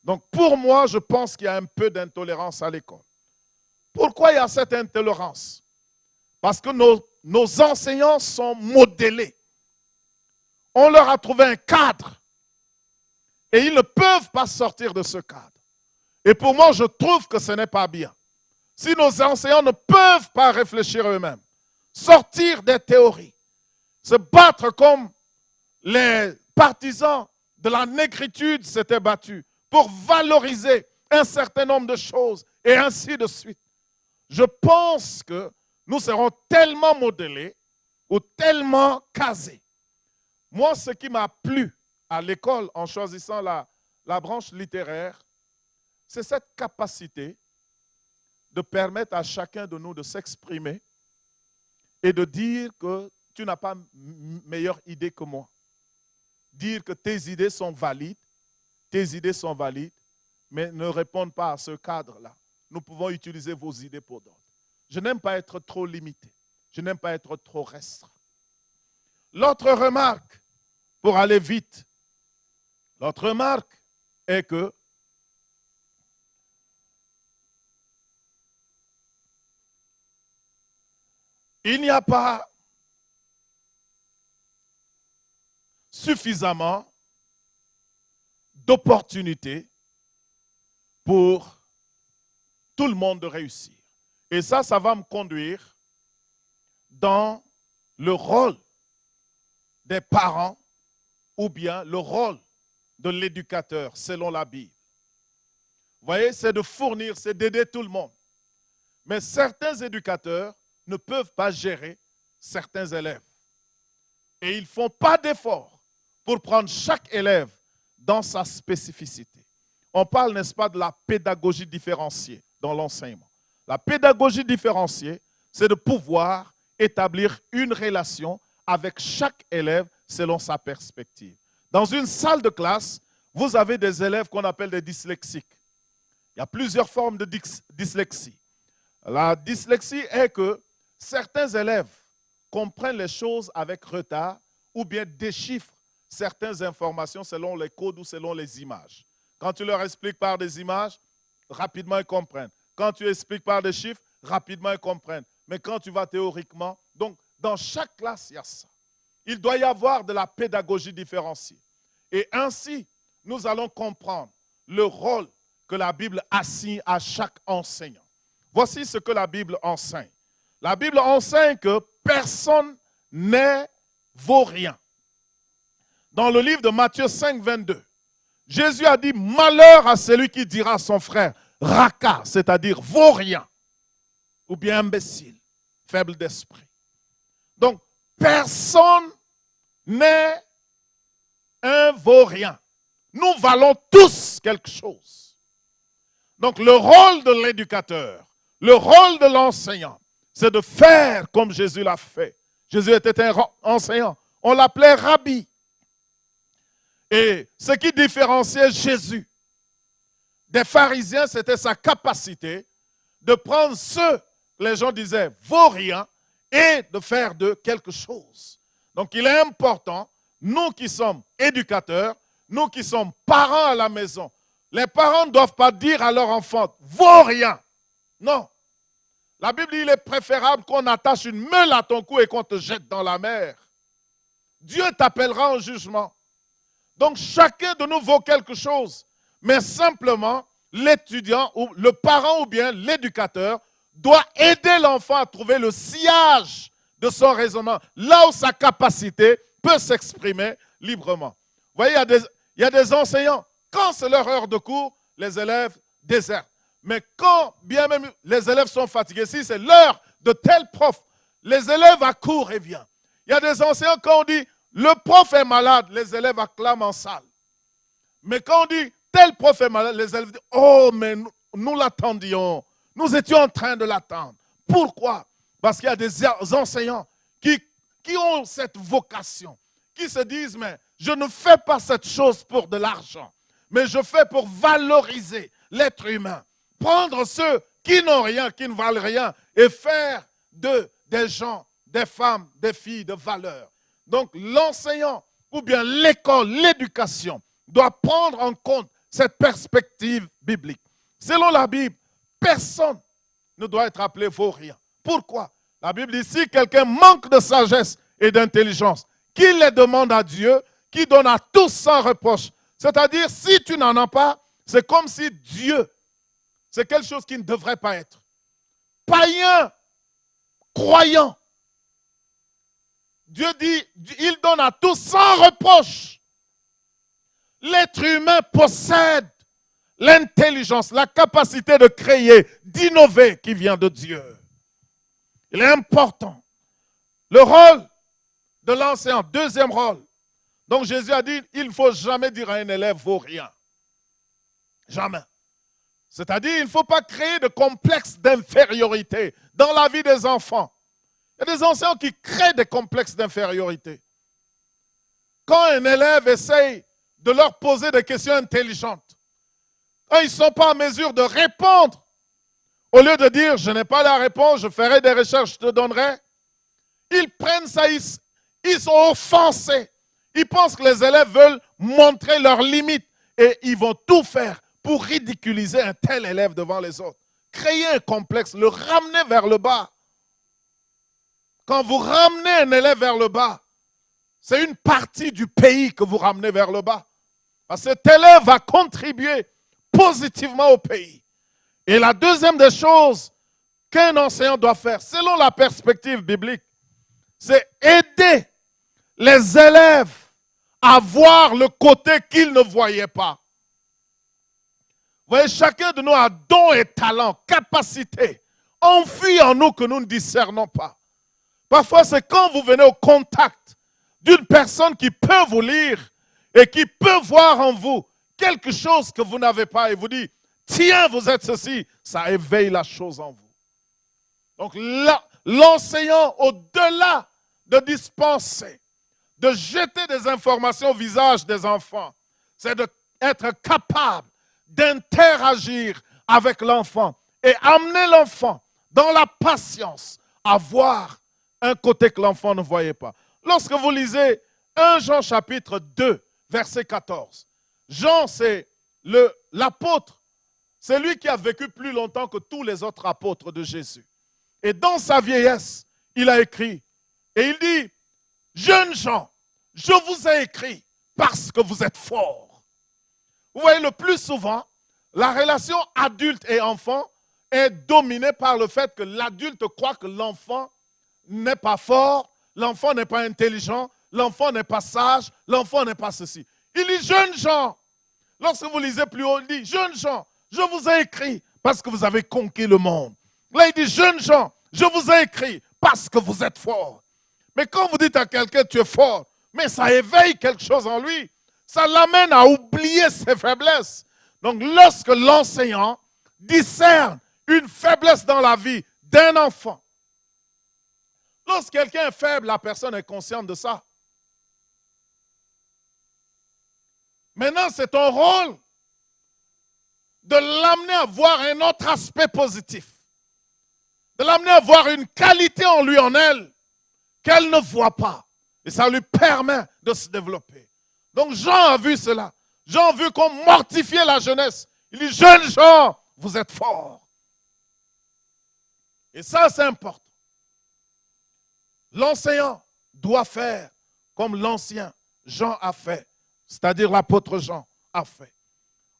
C: Donc, pour moi, je pense qu'il y a un peu d'intolérance à l'école. Pourquoi il y a cette intolérance? Parce que nos enseignants sont modélés. On leur a trouvé un cadre. Et ils ne peuvent pas sortir de ce cadre. Et pour moi, je trouve que ce n'est pas bien. Si nos enseignants ne peuvent pas réfléchir eux-mêmes, sortir des théories, se battre comme les partisans de la négritude s'étaient battus pour valoriser un certain nombre de choses et ainsi de suite. Je pense que nous serons tellement modélés ou tellement casés. Moi, ce qui m'a plu à l'école en choisissant la branche littéraire, c'est cette capacité de permettre à chacun de nous de s'exprimer et de dire que tu n'as pas meilleure idée que moi. Dire que tes idées sont valides, mais ne répondent pas à ce cadre-là. Nous pouvons utiliser vos idées pour d'autres. Je n'aime pas être trop limité. Je n'aime pas être trop restreint. L'autre remarque, pour aller vite, l'autre remarque est que il n'y a pas suffisamment d'opportunités pour tout le monde de réussir. Et ça va me conduire dans le rôle des parents ou bien le rôle de l'éducateur selon la Bible. Vous voyez, c'est de fournir, c'est d'aider tout le monde. Mais certains éducateurs ne peuvent pas gérer certains élèves. Et ils ne font pas d'efforts pour prendre chaque élève dans sa spécificité. On parle, n'est-ce pas, de la pédagogie différenciée dans l'enseignement. La pédagogie différenciée, c'est de pouvoir établir une relation avec chaque élève selon sa perspective. Dans une salle de classe, vous avez des élèves qu'on appelle des dyslexiques. Il y a plusieurs formes de dyslexie. La dyslexie est que certains élèves comprennent les choses avec retard ou bien déchiffrent certaines informations selon les codes ou selon les images. Quand tu leur expliques par des images, rapidement ils comprennent. Quand tu expliques par des chiffres, rapidement ils comprennent. Mais quand tu vas théoriquement, donc dans chaque classe, il y a ça. Il doit y avoir de la pédagogie différenciée. Et ainsi, nous allons comprendre le rôle que la Bible assigne à chaque enseignant. Voici ce que la Bible enseigne. La Bible enseigne que personne ne vaut rien. Dans le livre de Matthieu 5, 22, Jésus a dit « Malheur à celui qui dira à son frère, raka, c'est-à-dire vaut rien, ou bien imbécile, faible d'esprit. » Donc, personne n'est un vaut rien. Nous valons tous quelque chose. Donc, le rôle de l'éducateur, le rôle de l'enseignant, c'est de faire comme Jésus l'a fait. Jésus était un enseignant. On l'appelait rabbi. Et ce qui différenciait Jésus des pharisiens, c'était sa capacité de prendre ce que les gens disaient vaut rien et de faire de quelque chose. Donc, il est important, nous qui sommes éducateurs, nous qui sommes parents à la maison, les parents ne doivent pas dire à leur enfant vaut rien. Non. La Bible dit qu'il est préférable qu'on attache une meule à ton cou et qu'on te jette dans la mer. Dieu t'appellera en jugement. Donc chacun de nous vaut quelque chose. Mais simplement, l'étudiant, ou le parent ou bien l'éducateur doit aider l'enfant à trouver le sillage de son raisonnement, là où sa capacité peut s'exprimer librement. Vous voyez, il y a des enseignants, quand c'est leur heure de cours, les élèves désertent. Mais quand bien même les élèves sont fatigués, si c'est l'heure de tel prof, les élèves accourent et viennent. Il y a des enseignants, quand on dit le prof est malade, les élèves acclament en salle. Mais quand on dit tel prof est malade, les élèves disent oh, mais nous l'attendions. Nous étions en train de l'attendre. Pourquoi? Parce qu'il y a des enseignants qui ont cette vocation, qui se disent mais je ne fais pas cette chose pour de l'argent, mais je fais pour valoriser l'être humain. Prendre ceux qui n'ont rien, qui ne valent rien, et faire d'eux des gens, des femmes, des filles de valeur. Donc l'enseignant, ou bien l'école, l'éducation, doit prendre en compte cette perspective biblique. Selon la Bible, personne ne doit être appelé vaut rien. Pourquoi? La Bible dit, si quelqu'un manque de sagesse et d'intelligence, qu'il les demande à Dieu, qui donne à tous sans reproche. C'est-à-dire, si tu n'en as pas, c'est comme si Dieu, c'est quelque chose qui ne devrait pas être. Païen, croyant. Dieu dit, il donne à tous sans reproche. L'être humain possède l'intelligence, la capacité de créer, d'innover qui vient de Dieu. Il est important. Le rôle de l'enseignant, deuxième rôle. Donc Jésus a dit, il ne faut jamais dire à un élève vaut rien. Jamais. C'est-à-dire, il ne faut pas créer de complexe d'infériorité dans la vie des enfants. Il y a des enseignants qui créent des complexes d'infériorité. Quand un élève essaye de leur poser des questions intelligentes, quand ils ne sont pas en mesure de répondre, au lieu de dire, je n'ai pas la réponse, je ferai des recherches, je te donnerai, ils prennent ça, ils sont offensés. Ils pensent que les élèves veulent montrer leurs limites et ils vont tout faire pour ridiculiser un tel élève devant les autres. Créer un complexe, le ramener vers le bas. Quand vous ramenez un élève vers le bas, c'est une partie du pays que vous ramenez vers le bas. Parce que cet élève va contribuer positivement au pays. Et la deuxième des choses qu'un enseignant doit faire, selon la perspective biblique, c'est aider les élèves à voir le côté qu'ils ne voyaient pas. Vous voyez, chacun de nous a dons et talents, capacités, enfuis en nous que nous ne discernons pas. Parfois, c'est quand vous venez au contact d'une personne qui peut vous lire et qui peut voir en vous quelque chose que vous n'avez pas et vous dit, tiens, vous êtes ceci, ça éveille la chose en vous. Donc l'enseignant, au-delà de dispenser, de jeter des informations au visage des enfants, c'est d'être capable d'interagir avec l'enfant et amener l'enfant dans la patience à voir un côté que l'enfant ne voyait pas. Lorsque vous lisez 1 Jean chapitre 2, verset 14, Jean, c'est l'apôtre, c'est lui qui a vécu plus longtemps que tous les autres apôtres de Jésus. Et dans sa vieillesse, il a écrit, et il dit, « Jeunes gens, je vous ai écrit parce que vous êtes forts. » Vous voyez, le plus souvent, la relation adulte et enfant est dominée par le fait que l'adulte croit que l'enfant n'est pas fort, l'enfant n'est pas intelligent, l'enfant n'est pas sage, l'enfant n'est pas ceci. Il dit, jeunes gens, lorsque vous lisez plus haut, il dit, jeunes gens, je vous ai écrit parce que vous avez conquis le monde. Là, il dit, jeunes gens, je vous ai écrit parce que vous êtes forts. Mais quand vous dites à quelqu'un, tu es fort, mais ça éveille quelque chose en lui. Ça l'amène à oublier ses faiblesses. Donc, lorsque l'enseignant discerne une faiblesse dans la vie d'un enfant, lorsque quelqu'un est faible, la personne est consciente de ça. Maintenant, c'est ton rôle de l'amener à voir un autre aspect positif. De l'amener à voir une qualité en lui, en elle, qu'elle ne voit pas. Et ça lui permet de se développer. Donc Jean a vu cela. Jean a vu qu'on mortifiait la jeunesse. Il dit, jeunes gens, vous êtes forts. Et ça, c'est important. L'enseignant doit faire comme l'ancien Jean a fait, c'est-à-dire l'apôtre Jean a fait.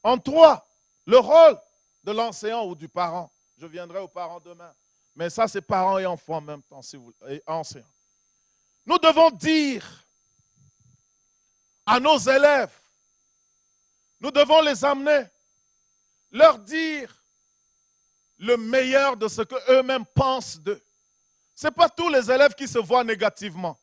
C: En 3, le rôle de l'enseignant ou du parent. Je viendrai aux parents demain. Mais ça, c'est parents et enfants en même temps, si vous et enseignants. Nous devons dire à nos élèves, nous devons les amener, leur dire le meilleur de ce qu'eux-mêmes pensent d'eux. Ce n'est pas tous les élèves qui se voient négativement.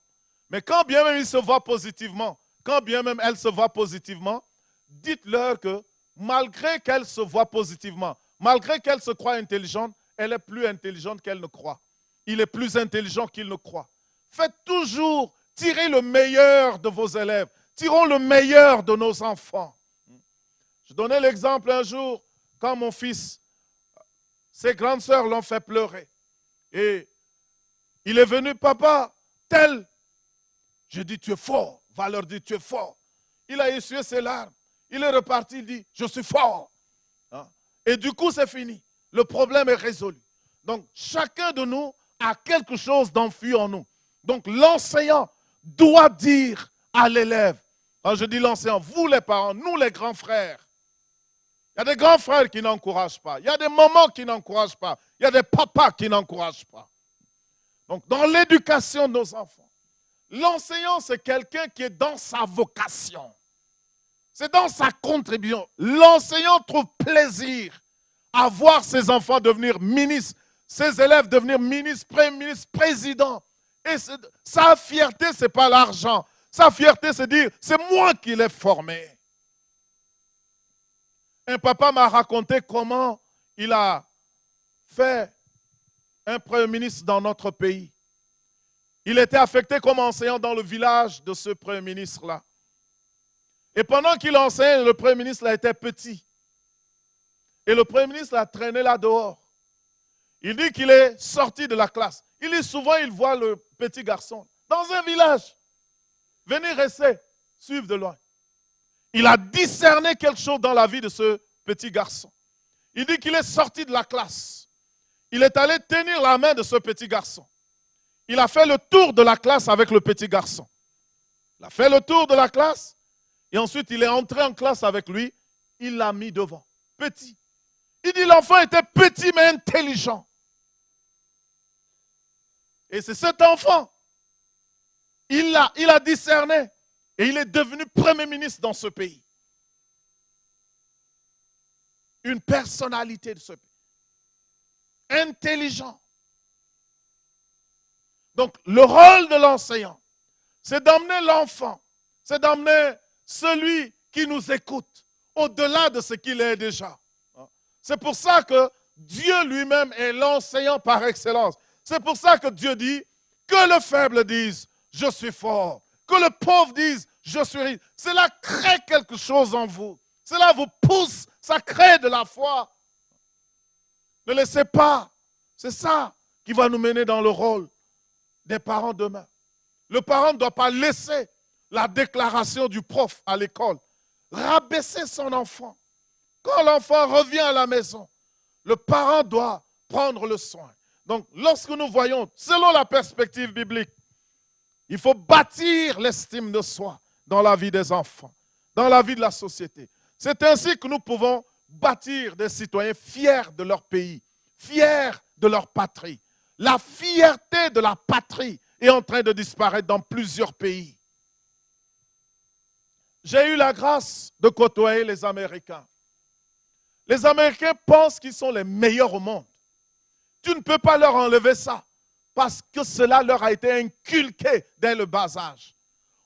C: Mais quand bien même ils se voient positivement, quand bien même elles se voient positivement, dites-leur que malgré qu'elles se voient positivement, malgré qu'elles se croient intelligentes, elle est plus intelligente qu'elle ne croit. Il est plus intelligent qu'il ne croit. Faites toujours tirer le meilleur de vos élèves. Tirons le meilleur de nos enfants. Je donnais l'exemple un jour, quand mon fils, ses grandes sœurs l'ont fait pleurer. Et il est venu, papa, tel. Je dis, tu es fort. Va leur dire, tu es fort. Il a essuyé ses larmes. Il est reparti, il dit, je suis fort. Et du coup, c'est fini. Le problème est résolu. Donc, chacun de nous a quelque chose d'enfui en nous. Donc, l'enseignant doit dire à l'élève, quand je dis l'enseignant, vous les parents, nous les grands frères, il y a des grands frères qui n'encouragent pas, il y a des mamans qui n'encouragent pas, il y a des papas qui n'encouragent pas. Donc, dans l'éducation de nos enfants, l'enseignant, c'est quelqu'un qui est dans sa vocation. C'est dans sa contribution. L'enseignant trouve plaisir à voir ses enfants devenir ministres, ses élèves devenir ministres, premiers ministres, présidents. Et sa fierté, ce n'est pas l'argent. Sa fierté, c'est dire, c'est moi qui l'ai formé. Un papa m'a raconté comment il a fait un premier ministre dans notre pays. Il était affecté comme enseignant dans le village de ce premier ministre-là. Et pendant qu'il enseignait, le premier ministre là, était petit. Et le premier ministre l'a traîné là dehors. Il dit qu'il est sorti de la classe. Il dit souvent, il voit le petit garçon dans un village. Venez rester, suivre de loin. Il a discerné quelque chose dans la vie de ce petit garçon. Il dit qu'il est sorti de la classe. Il est allé tenir la main de ce petit garçon. Il a fait le tour de la classe avec le petit garçon. Il a fait le tour de la classe et ensuite il est entré en classe avec lui. Il l'a mis devant. Petit. Il dit l'enfant était petit mais intelligent. Et c'est cet enfant. Il a discerné et il est devenu premier ministre dans ce pays. Une personnalité de ce pays. Intelligent. Donc, le rôle de l'enseignant, c'est d'emmener l'enfant, c'est d'emmener celui qui nous écoute au-delà de ce qu'il est déjà. C'est pour ça que Dieu lui-même est l'enseignant par excellence. C'est pour ça que Dieu dit que le faible dise « Je suis fort », que le pauvre dise « Je suis riche ». Cela crée quelque chose en vous. Cela vous pousse, ça crée de la foi. Ne laissez pas. C'est ça qui va nous mener dans le rôle des parents demain. Le parent ne doit pas laisser la déclaration du prof à l'école rabaisser son enfant. Quand l'enfant revient à la maison, le parent doit prendre le soin. Donc, lorsque nous voyons, selon la perspective biblique, il faut bâtir l'estime de soi dans la vie des enfants, dans la vie de la société. C'est ainsi que nous pouvons bâtir des citoyens fiers de leur pays, fiers de leur patrie. La fierté de la patrie est en train de disparaître dans plusieurs pays. J'ai eu la grâce de côtoyer les Américains. Les Américains pensent qu'ils sont les meilleurs au monde. Tu ne peux pas leur enlever ça parce que cela leur a été inculqué dès le bas âge.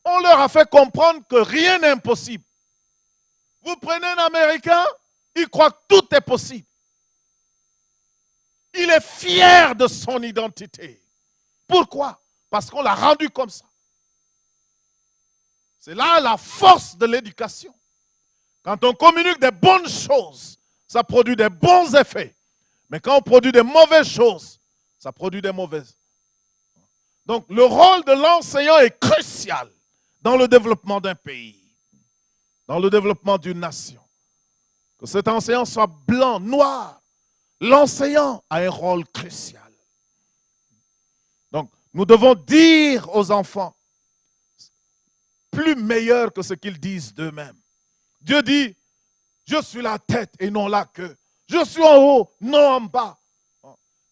C: On leur a fait comprendre que rien n'est impossible. Vous prenez un Américain, il croit que tout est possible. Il est fier de son identité. Pourquoi? Parce qu'on l'a rendu comme ça. C'est là la force de l'éducation. Quand on communique des bonnes choses, ça produit des bons effets. Mais quand on produit des mauvaises choses, ça produit des mauvaises. Donc le rôle de l'enseignant est crucial dans le développement d'un pays, dans le développement d'une nation. Que cet enseignant soit blanc, noir, l'enseignant a un rôle crucial. Donc nous devons dire aux enfants plus meilleurs que ce qu'ils disent d'eux-mêmes. Dieu dit, je suis la tête et non la queue. Je suis en haut, non en bas.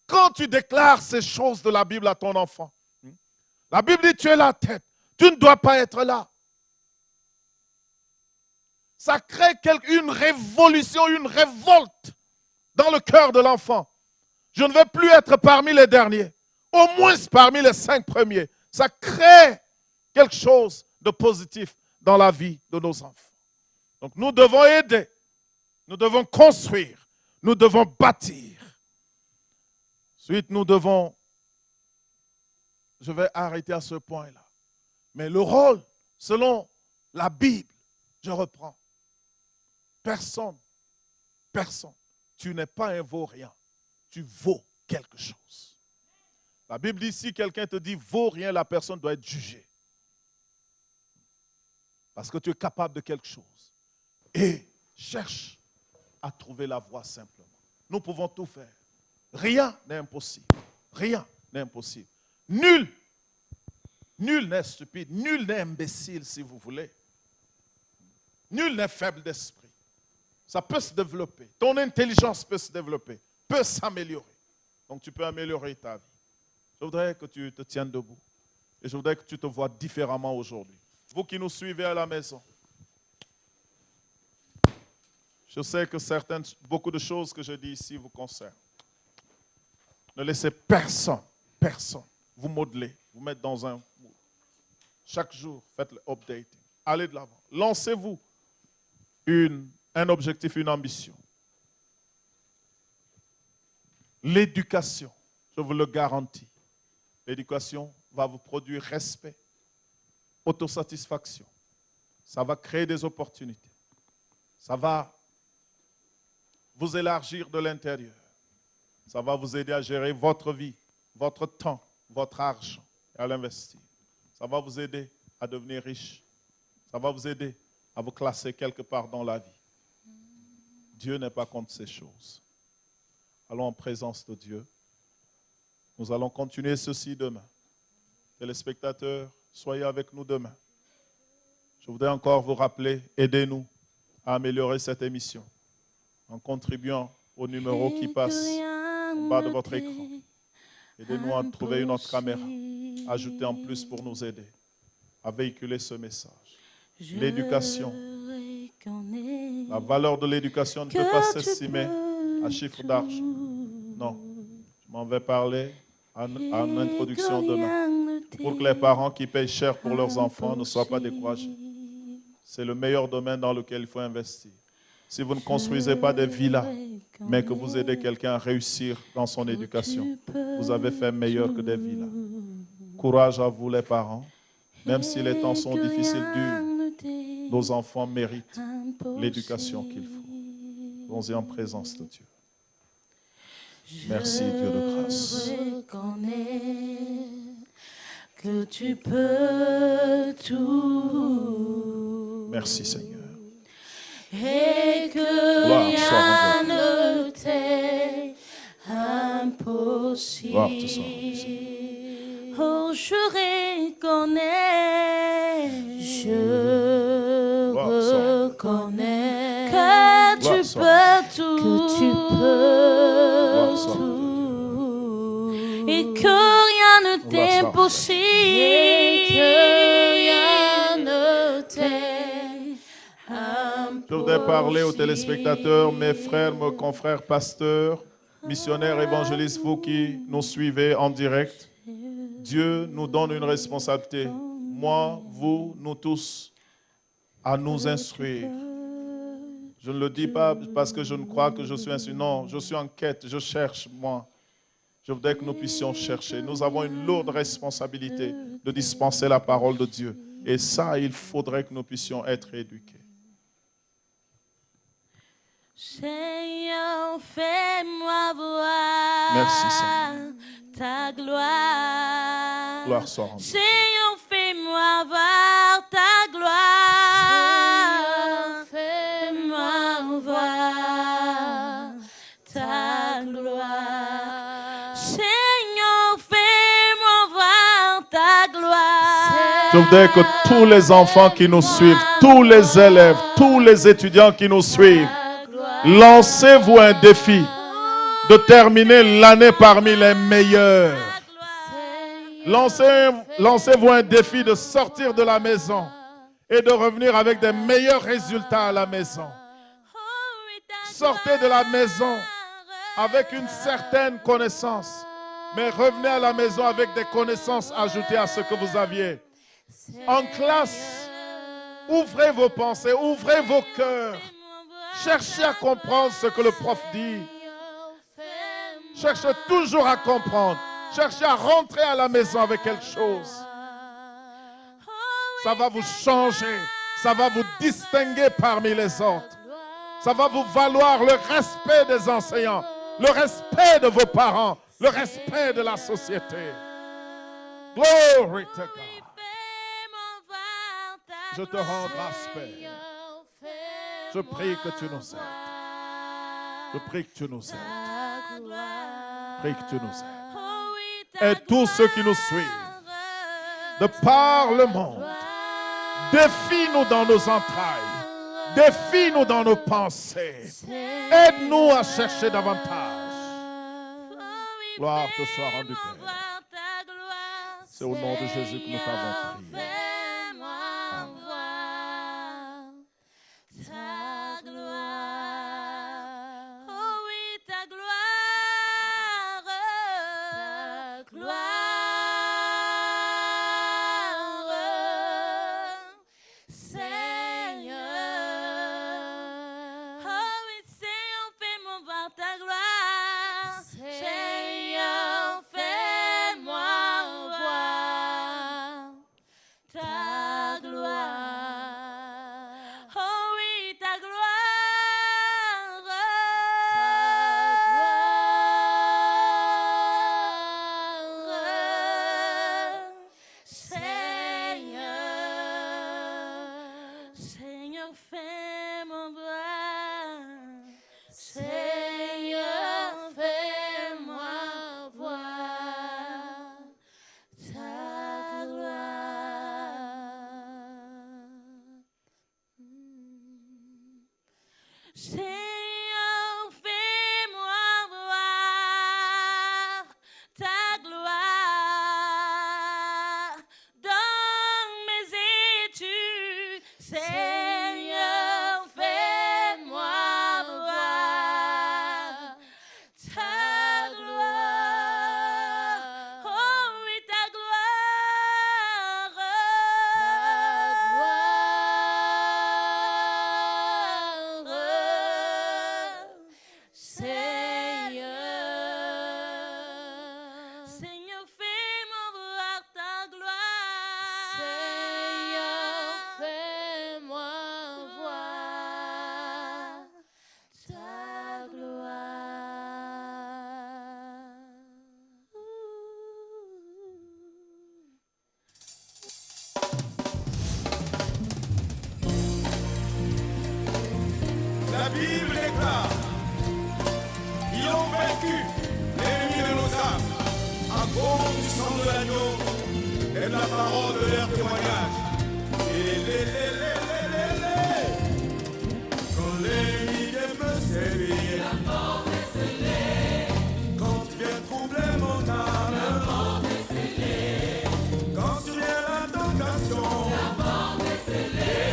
C: Quand tu déclares ces choses de la Bible à ton enfant, la Bible dit tu es la tête, tu ne dois pas être là. Ça crée une révolution, une révolte dans le cœur de l'enfant. Je ne veux plus être parmi les derniers, au moins parmi les 5 premiers. Ça crée quelque chose de positif dans la vie de nos enfants. Donc nous devons aider, nous devons construire, nous devons bâtir. Ensuite, nous devons, je vais arrêter à ce point-là, mais le rôle, selon la Bible, je reprends. Personne, tu n'es pas un vaurien, tu vaux quelque chose. La Bible dit, si quelqu'un te dit vaurien, la personne doit être jugée. Parce que tu es capable de quelque chose. Et cherche à trouver la voie simplement. Nous pouvons tout faire. Rien n'est impossible. Rien n'est impossible. Nul n'est stupide. Nul n'est imbécile, si vous voulez. Nul n'est faible d'esprit. Ça peut se développer. Ton intelligence peut se développer, peut s'améliorer. Donc tu peux améliorer ta vie. Je voudrais que tu te tiennes debout. Et je voudrais que tu te vois différemment aujourd'hui. Vous qui nous suivez à la maison, je sais que beaucoup de choses que je dis ici vous concernent. Ne laissez personne vous modeler, vous mettre dans un moule. Chaque jour, faites le updating. Allez de l'avant. Lancez-vous un objectif, une ambition. L'éducation, je vous le garantis. L'éducation va vous produire respect, autosatisfaction. Ça va créer des opportunités. Ça va vous élargir de l'intérieur. Ça va vous aider à gérer votre vie, votre temps, votre argent et à l'investir. Ça va vous aider à devenir riche. Ça va vous aider à vous classer quelque part dans la vie. Dieu n'est pas contre ces choses. Allons en présence de Dieu. Nous allons continuer ceci demain. Téléspectateurs, soyez avec nous demain. Je voudrais encore vous rappeler, aidez-nous à améliorer cette émission en contribuant au numéro qui passe au bas de votre écran. Aidez-nous à trouver une autre caméra, ajoutez en plus pour nous aider à véhiculer ce message. L'éducation, la valeur de l'éducation ne peut pas s'estimer à chiffre d'argent. Non, je m'en vais parler en introduction demain, pour que les parents qui payent cher pour leurs enfants ne soient pas découragés. C'est le meilleur domaine dans lequel il faut investir. Si vous ne construisez pas des villas, mais que vous aidez quelqu'un à réussir dans son éducation, vous avez fait meilleur que des villas. Courage à vous les parents. Même si les temps sont difficiles, durs, nos enfants méritent l'éducation qu'il faut. Allons-y en présence de Dieu. Merci Dieu de grâce.
B: Je reconnais que tu peux tout.
C: Merci Seigneur.
B: Et que
C: Gloire
B: rien ne t'est impossible.
C: Gloire te soit rendue.
B: Oh, je reconnais, je
C: Gloire
B: reconnais que
C: Gloire
B: tu
C: soit
B: peux tout, que tu
C: Gloire
B: peux
C: soit
B: tout, et que rien ne t'est
C: soit
B: impossible, et que rien ne t'est impossible.
C: Je voudrais parler aux téléspectateurs, mes frères, mes confrères, pasteurs, missionnaires, évangélistes, vous qui nous suivez en direct. Dieu nous donne une responsabilité, moi, vous, nous tous, à nous instruire. Je ne le dis pas parce que je ne crois que je suis instruit. Non, je suis en quête, je cherche, moi. Je voudrais que nous puissions chercher. Nous avons une lourde responsabilité de dispenser la parole de Dieu. Et ça, il faudrait que nous puissions être éduqués.
B: Seigneur, fais-moi voir
C: Merci, Seigneur.
B: ta gloire.
C: Gloire soit rendue.
B: Seigneur, fais-moi voir ta gloire. Fais-moi voir ta gloire. Seigneur, fais-moi voir ta gloire.
C: Je voudrais que tous les enfants qui nous suivent, tous les élèves, tous les étudiants qui nous suivent, lancez-vous un défi de terminer l'année parmi les meilleurs. Lancez-vous un défi de sortir de la maison et de revenir avec des meilleurs résultats à la maison. Sortez de la maison avec une certaine connaissance, mais revenez à la maison avec des connaissances ajoutées à ce que vous aviez. En classe, ouvrez vos pensées, ouvrez vos cœurs. Cherchez à comprendre ce que le prof dit. Cherchez toujours à comprendre. Cherchez à rentrer à la maison avec quelque chose. Ça va vous changer. Ça va vous distinguer parmi les autres. Ça va vous valoir le respect des enseignants, le respect de vos parents, le respect de la société. Glory to God. Je te rends grâce, Père. Je prie que tu nous aides. Je prie que tu nous aides. Je prie que tu nous aides. Et tous ceux qui nous suivent, de par le monde, défie-nous dans nos entrailles. Défie-nous dans nos pensées. Aide-nous à chercher davantage. Gloire te soit rendue, Père. C'est au nom de Jésus que nous t'avons prié.
B: Seigneur, fais-moi voir ta gloire dans mes études. Seigneur, fais-moi voir ta gloire. Oh oui, ta gloire. Ta gloire.
D: Bible déclare qu'ils ont vaincu l'ennemi de nos âmes à cause du sang de l'agneau et de la parole de leur témoignage. Quand l'ennemi vient me sévir, la mort est scellée. Quand tu viens troubler mon âme, la mort est scellée. Quand survient la tentation, la mort est scellée.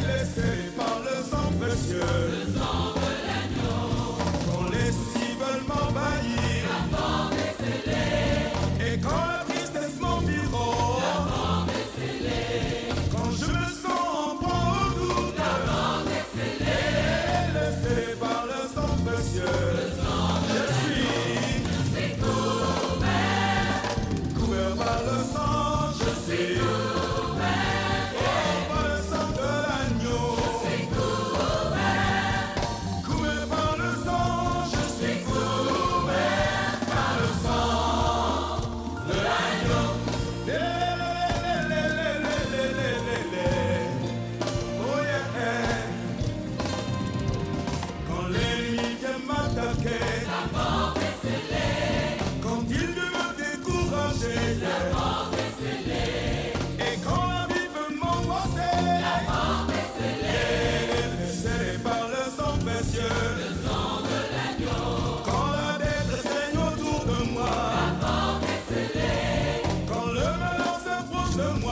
D: Laissée par le sang précieux, le sang de l'agneau. Quand les soucis veulent m'envahir, la mort est scellée. Et quand la tristesse m'environne, la mort est scellée. Quand je me sens en proie au doute, la mort est scellée. Laissée par le sang précieux, le sang de je suis couvert, couvert par le sang, je suis couvert, par le sang de l'agneau, je suis couvert, couvert par le sang, je suis couvert par le sang de l'agneau. Oh yeah. Quand l'ennemi vient m'attaquer, la mort est scellée. Quand il veut me décourager, la mort est scellée. Et quand la vie veut m'embrasser, la mort est scellée. Scellée par le sang précieux, le sang de l'agneau. Quand la détresse règne autour de moi, la mort est scellée. Quand le malheur s'approche de moi,